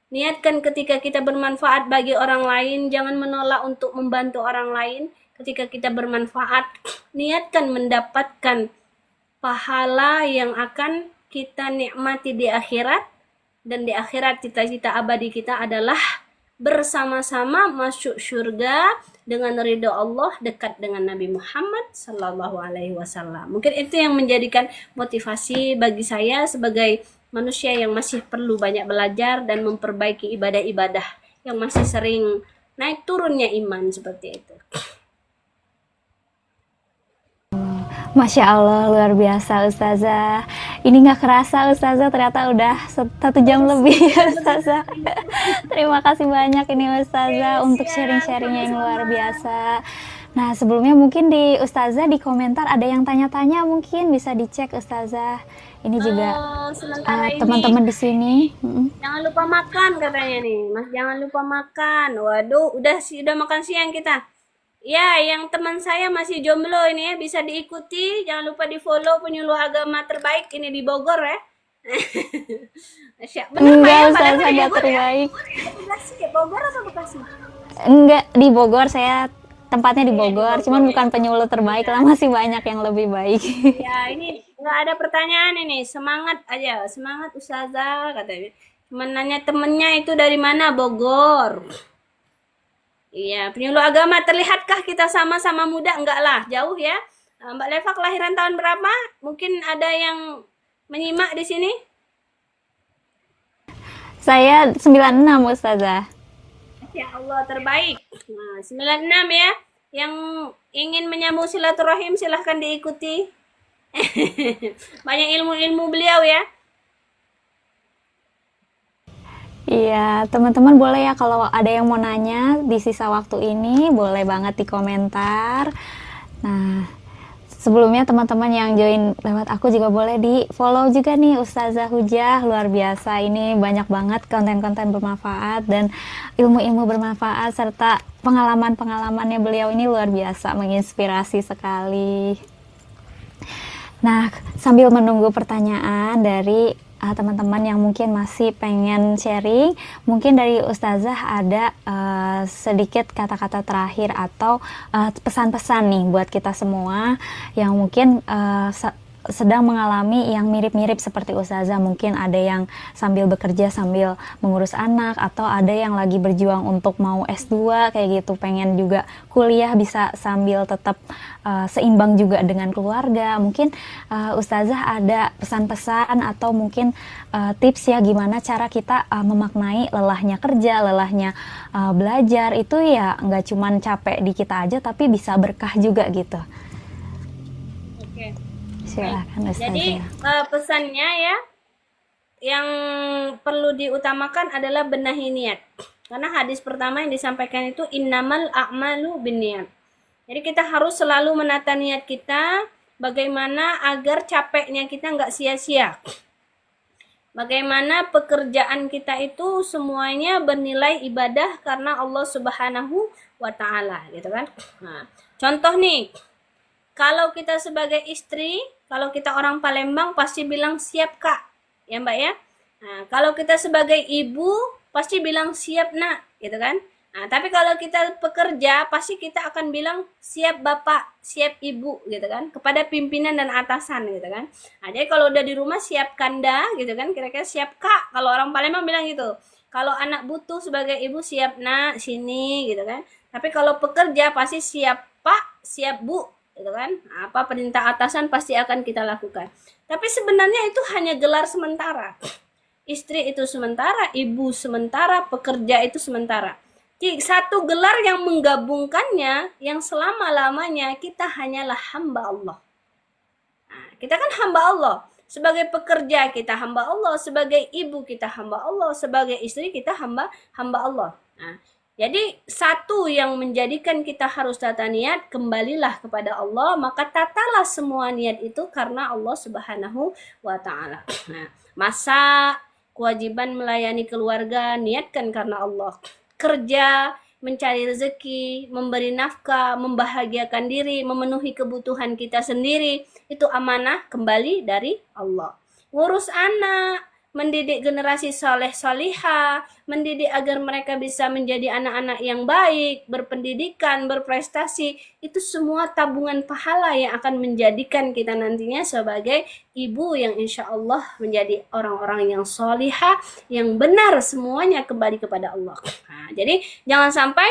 C: Niatkan ketika kita bermanfaat bagi orang lain, jangan menolak untuk membantu orang lain. Ketika kita bermanfaat, niatkan mendapatkan pahala yang akan kita nikmati di akhirat. Dan di akhirat cita-cita abadi kita adalah bersama-sama masuk surga dengan ridho Allah, dekat dengan Nabi Muhammad sallallahu alaihi wasallam. Mungkin itu yang menjadikan motivasi bagi saya sebagai manusia yang masih perlu banyak belajar dan memperbaiki ibadah-ibadah yang masih sering naik turunnya iman, seperti itu.
A: Masya Allah, luar biasa Ustazah. Ini nggak kerasa Ustazah, ternyata udah 1 jam lebih ya Ustazah. Terima kasih banyak ini Ustazah untuk sharing-sharingnya yang luar biasa. Nah, sebelumnya mungkin di Ustazah di komentar ada yang tanya-tanya, mungkin bisa dicek Ustazah. Ini juga teman-teman di sini.
C: Jangan lupa makan katanya nih, Mas. Jangan lupa makan. Waduh, udah makan siang kita. Ya, yang teman saya masih jomblo ini ya, bisa diikuti. Jangan lupa di-follow penyuluh agama terbaik ini di Bogor ya. Bener Pak ya,
A: Ustazah nggak terbaik.
C: Bekasi ya, Bogor atau Bekasi?
A: Enggak, di Bogor, saya tempatnya di Bogor, cuman bukan penyuluh terbaik lah, masih banyak yang lebih baik.
C: Ya, ini nggak ada pertanyaan ini, semangat aja, semangat Ustazah katanya. Cuman nanya temennya itu dari mana, Bogor. Iya, penyuluh agama, terlihatkah kita sama-sama muda? Enggak lah, jauh ya. Mbak Leva kelahiran tahun berapa? Mungkin ada yang menyimak di sini?
A: Saya 96 Ustazah.
C: Ya Allah, terbaik. Nah, 96 ya. Yang ingin menyambung silaturahim silahkan diikuti. Banyak ilmu-ilmu beliau ya.
A: Iya, teman-teman boleh ya kalau ada yang mau nanya di sisa waktu ini, boleh banget di komentar. Nah, sebelumnya teman-teman yang join lewat aku juga boleh di follow juga nih Ustazah Hujah, luar biasa, ini banyak banget konten-konten bermanfaat dan ilmu-ilmu bermanfaat serta pengalaman-pengalamannya beliau ini luar biasa, menginspirasi sekali. Nah, sambil menunggu pertanyaan dari teman-teman yang mungkin masih pengen sharing, mungkin dari Ustazah ada sedikit kata-kata terakhir atau pesan-pesan nih buat kita semua yang mungkin sedang mengalami yang mirip-mirip seperti Ustazah. Mungkin ada yang sambil bekerja sambil mengurus anak, atau ada yang lagi berjuang untuk mau S2 kayak gitu, pengen juga kuliah bisa sambil tetap seimbang juga dengan keluarga. Mungkin Ustazah ada pesan-pesan atau mungkin tips ya gimana cara kita memaknai lelahnya kerja, lelahnya belajar itu ya nggak cuman capek di kita aja tapi bisa berkah juga gitu.
C: Oke.
A: Silakan Ustazah.
C: Jadi pesannya ya, yang perlu diutamakan adalah benahi niat. Karena hadis pertama yang disampaikan itu innamal a'malu binniyat. Jadi kita harus selalu menata niat kita, bagaimana agar capeknya kita nggak sia-sia. Bagaimana pekerjaan kita itu semuanya bernilai ibadah karena Allah Subhanahu wa Ta'ala, gitu kan? Nah, contoh nih, kalau kita sebagai istri, kalau kita orang Palembang pasti bilang siap Kak, ya Mbak ya. Nah, kalau kita sebagai ibu pasti bilang siap Nak, gitu kan? Nah, tapi kalau kita pekerja pasti kita akan bilang siap Bapak, siap Ibu, gitu kan? Kepada pimpinan dan atasan, gitu kan? Nah, jadi kalau udah di rumah siap Kanda, gitu kan? Kira-kira siap Kak. Kalau orang Palembang bilang gitu. Kalau anak butuh sebagai ibu siap Nak, sini, gitu kan? Tapi kalau pekerja pasti siap Pak, siap Bu, gitu kan? Apa perintah atasan pasti akan kita lakukan. Tapi sebenarnya itu hanya gelar sementara. Istri itu sementara, ibu sementara, pekerja itu sementara. Satu gelar yang menggabungkannya, yang selama-lamanya kita hanyalah hamba Allah. Nah, kita kan hamba Allah. Sebagai pekerja kita hamba Allah, sebagai ibu kita hamba Allah, sebagai istri kita hamba Allah. Nah, jadi satu yang menjadikan kita harus tata niat, kembalilah kepada Allah, maka tatalah semua niat itu karena Allah Subhanahu wa Ta'ala. Nah, masa kewajiban melayani keluarga, niatkan karena Allah. Kerja, mencari rezeki, memberi nafkah, membahagiakan diri, memenuhi kebutuhan kita sendiri, itu amanah kembali dari Allah. Ngurus anak, mendidik generasi saleh salihah, mendidik agar mereka bisa menjadi anak-anak yang baik, berpendidikan, berprestasi, itu semua tabungan pahala yang akan menjadikan kita nantinya sebagai ibu yang insya Allah menjadi orang-orang yang salihah, yang benar semuanya kembali kepada Allah. Nah, jadi jangan sampai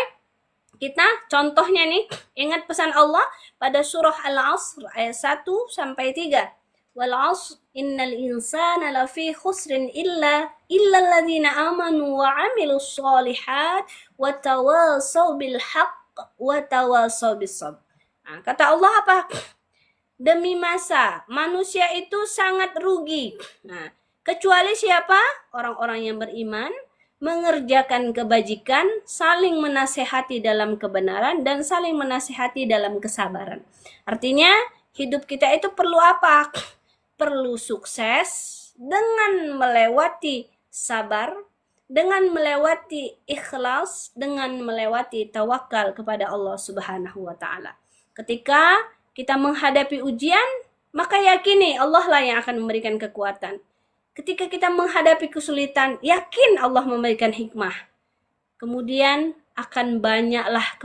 C: kita, contohnya nih, ingat pesan Allah pada surah Al-Asr ayat 1 sampai 3. Wal 'asr innal insana lafi khusrin illa alladziina aamanu wa 'amilus shalihat wa tawashaw bil haqq wa tawashaw bis sabr. Nah, kata Allah apa? Demi masa manusia itu sangat rugi. Nah, kecuali siapa? Orang-orang yang beriman, mengerjakan kebajikan, saling menasehati dalam kebenaran, dan saling menasehati dalam kesabaran. Artinya, hidup kita itu perlu apa? Perlu sukses dengan melewati sabar, dengan melewati ikhlas, dengan melewati tawakal kepada Allah Subhanahu wa Ta'ala. Ketika kita menghadapi ujian, maka yakini Allah lah yang akan memberikan kekuatan. Ketika kita menghadapi kesulitan, yakin Allah memberikan hikmah. Kemudian akan banyaklah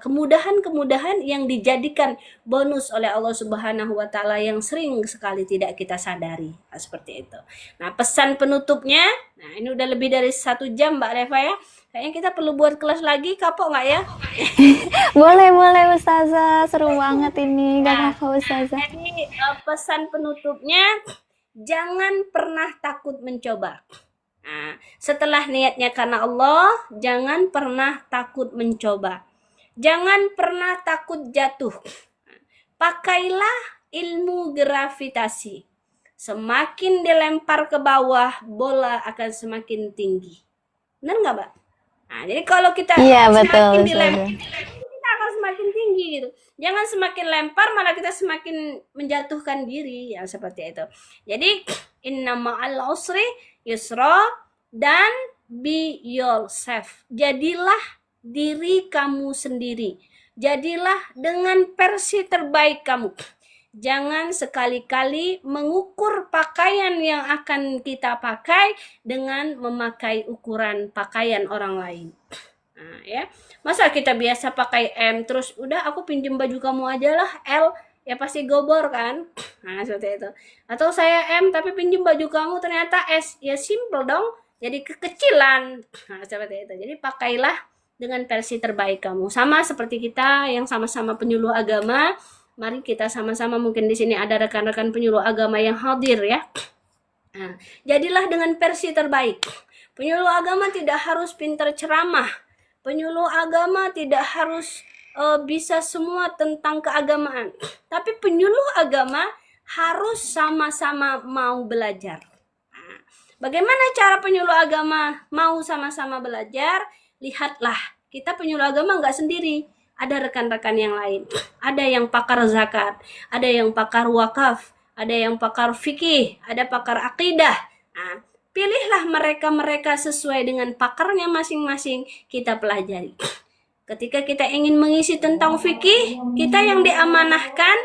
C: kemudahan-kemudahan yang dijadikan bonus oleh Allah Subhanahu wa Ta'ala yang sering sekali tidak kita sadari. Nah, seperti itu. Nah, pesan penutupnya, nah ini udah lebih dari 1 jam Mbak Reva ya. Kayaknya kita perlu buat kelas lagi, kapok nggak ya?
A: Boleh Ustazah, seru banget ini. Gak apa Ustazah.
C: Jadi pesan penutupnya, jangan pernah takut mencoba. Nah, setelah niatnya karena Allah, jangan pernah takut mencoba. Jangan pernah takut jatuh. Pakailah ilmu gravitasi. Semakin dilempar ke bawah, bola akan semakin tinggi. Benar nggak, Mbak? Nah, jadi kalau kita semakin dilempar, kita akan semakin tinggi gitu. Jangan semakin lempar, malah kita semakin menjatuhkan diri, ya seperti itu. Jadi inna ma'al usri yusra, dan be yourself. Jadilah diri kamu sendiri. Jadilah dengan versi terbaik kamu. Jangan sekali-kali mengukur pakaian yang akan kita pakai dengan memakai ukuran pakaian orang lain. Nah, ya. Masa kita biasa pakai M terus udah aku pinjem baju kamu aja lah L, ya pasti gobor kan? Nah, seperti itu. Atau saya M tapi pinjem baju kamu ternyata S, ya simple dong. Jadi kekecilan. Nah, seperti itu. Jadi pakailah dengan versi terbaik kamu. Sama seperti kita yang sama-sama penyuluh agama. Mari kita sama-sama, mungkin di sini ada rekan-rekan penyuluh agama yang hadir ya. Nah, jadilah dengan versi terbaik. Penyuluh agama tidak harus pintar ceramah. Penyuluh agama tidak harus bisa semua tentang keagamaan. Tapi penyuluh agama harus sama-sama mau belajar. Nah, bagaimana cara penyuluh agama mau sama-sama belajar? Lihatlah, kita penyuluh agama nggak sendiri. Ada rekan-rekan yang lain. Ada yang pakar zakat, ada yang pakar wakaf, ada yang pakar fikih, ada pakar akidah. Nah, pilihlah mereka-mereka sesuai dengan pakarnya masing-masing, kita pelajari. Ketika kita ingin mengisi tentang fikih, kita yang diamanahkan,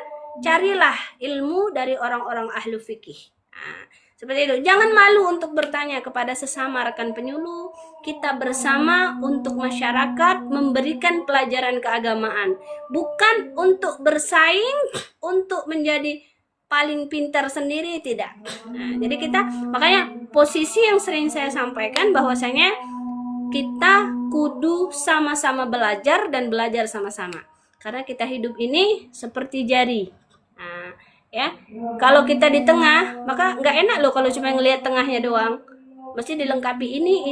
C: carilah ilmu dari orang-orang ahli fikih. Nah, seperti itu. Jangan malu untuk bertanya kepada sesama rekan penyuluh. Kita bersama untuk masyarakat memberikan pelajaran keagamaan. Bukan untuk bersaing, untuk menjadi paling pintar sendiri, tidak. Nah, jadi kita, makanya posisi yang sering saya sampaikan bahwasanya kita kudu sama-sama belajar dan belajar sama-sama. Karena kita hidup ini seperti jari. Nah, ya, kalau kita di tengah, maka nggak enak loh kalau cuma ngelihat tengahnya doang. Mesti dilengkapi ini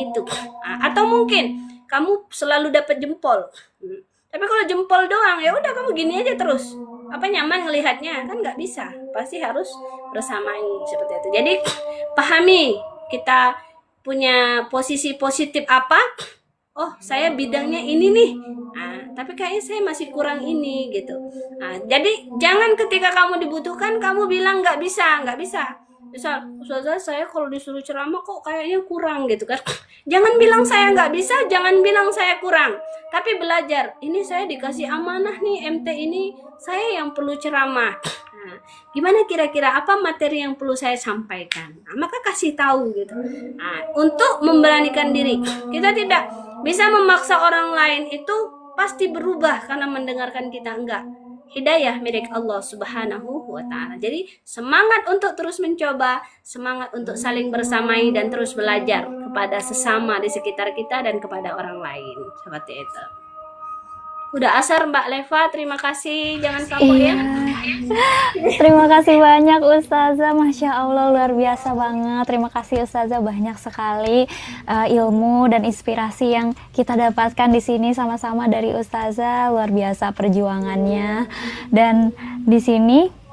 C: itu. Nah, atau mungkin kamu selalu dapat jempol. Tapi kalau jempol doang, ya udah kamu gini aja terus. Apa nyaman ngelihatnya? Kan nggak bisa. Pasti harus bersamai seperti itu. Jadi pahami kita punya posisi positif apa. Oh, saya bidangnya ini nih. Nah, tapi kayaknya saya masih kurang ini gitu. Nah, jadi jangan ketika kamu dibutuhkan kamu bilang nggak bisa. Misal, Ustazah saya kalau disuruh ceramah kok kayaknya kurang gitu kan. Jangan bilang saya nggak bisa, jangan bilang saya kurang. Tapi belajar, ini saya dikasih amanah nih MT ini, saya yang perlu ceramah. Nah, gimana kira-kira apa materi yang perlu saya sampaikan? Nah, maka kasih tahu gitu. Nah, untuk memberanikan diri. Kita tidak bisa memaksa orang lain itu pasti berubah karena mendengarkan kita, enggak. Hidayah milik Allah Subhanahu wa ta'ala. Jadi semangat untuk terus mencoba, semangat untuk saling bersamai dan terus belajar kepada sesama di sekitar kita dan kepada orang lain. Seperti itu. Udah asar Mbak Leva, terima kasih. Jangan kapok ya.
A: Terima kasih banyak Ustazah, Masya Allah luar biasa banget. Terima kasih Ustazah, banyak sekali ilmu dan inspirasi yang kita dapatkan di sini sama-sama dari Ustazah. Luar biasa perjuangannya. Dan di sini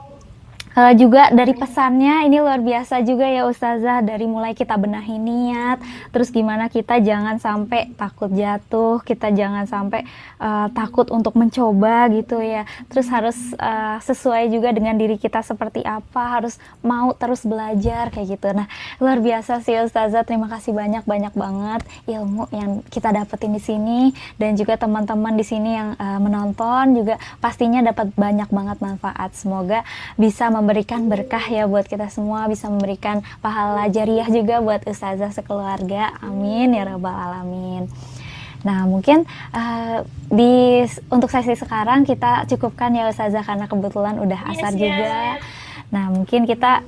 A: juga dari pesannya ini luar biasa juga ya Ustazah, dari mulai kita benahi niat, terus gimana kita jangan sampai takut jatuh, kita jangan sampai takut untuk mencoba gitu ya, terus harus sesuai juga dengan diri kita seperti apa, harus mau terus belajar kayak gitu. Nah luar biasa sih Ustazah, terima kasih banyak banget ilmu yang kita dapetin di sini, dan juga teman-teman di sini yang menonton juga pastinya dapat banyak banget manfaat. Semoga bisa memberikan berkah ya buat kita semua, bisa memberikan pahala jariah juga buat Ustazah sekeluarga. Amin ya rabbal alamin. Nah mungkin untuk sesi sekarang kita cukupkan ya Ustazah, karena kebetulan udah asar juga. Nah mungkin kita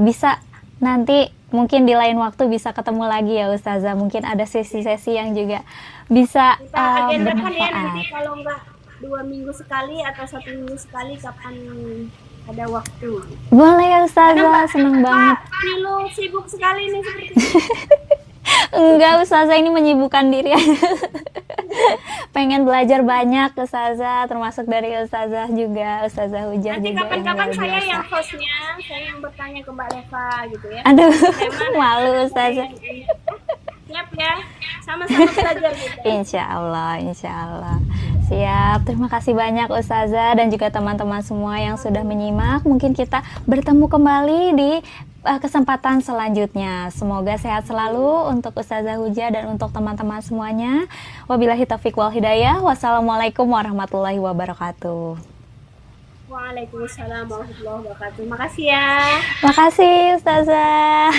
A: bisa nanti mungkin di lain waktu bisa ketemu lagi ya Ustazah. Mungkin ada sesi-sesi yang juga bisa
B: agendakan ya nanti,
A: bermanfaat.
B: kalau enggak 2 minggu sekali atau 1 minggu sekali kapan ada waktu.
A: Boleh ya Ustazah, seneng banget.
B: Lu sibuk sekali nih seperti ini.
A: Enggak Ustazah, ini menyibukkan diri aja. Pengen belajar banyak Ustazah, termasuk dari Ustazah juga, Ustazah Hujah
B: Nanti
A: juga.
B: kapan-kapan
A: luar
B: saya
A: biasa.
B: yang hostnya, saya yang bertanya ke Mbak Leva gitu ya.
A: Aduh, malu Ustazah.
B: Siap ya.
C: Sama-sama belajar kita.
A: Insya Allah, insya Allah. Siap, terima kasih banyak Ustazah dan juga teman-teman semua yang sudah menyimak. Mungkin kita bertemu kembali di kesempatan selanjutnya. Semoga sehat selalu untuk Ustazah Hujah dan untuk teman-teman semuanya. Wabillahi taufiq wal hidayah. Wassalamualaikum warahmatullahi wabarakatuh.
B: Waalaikumsalam warahmatullahi wabarakatuh. Makasih ya.
A: Makasih Ustazah.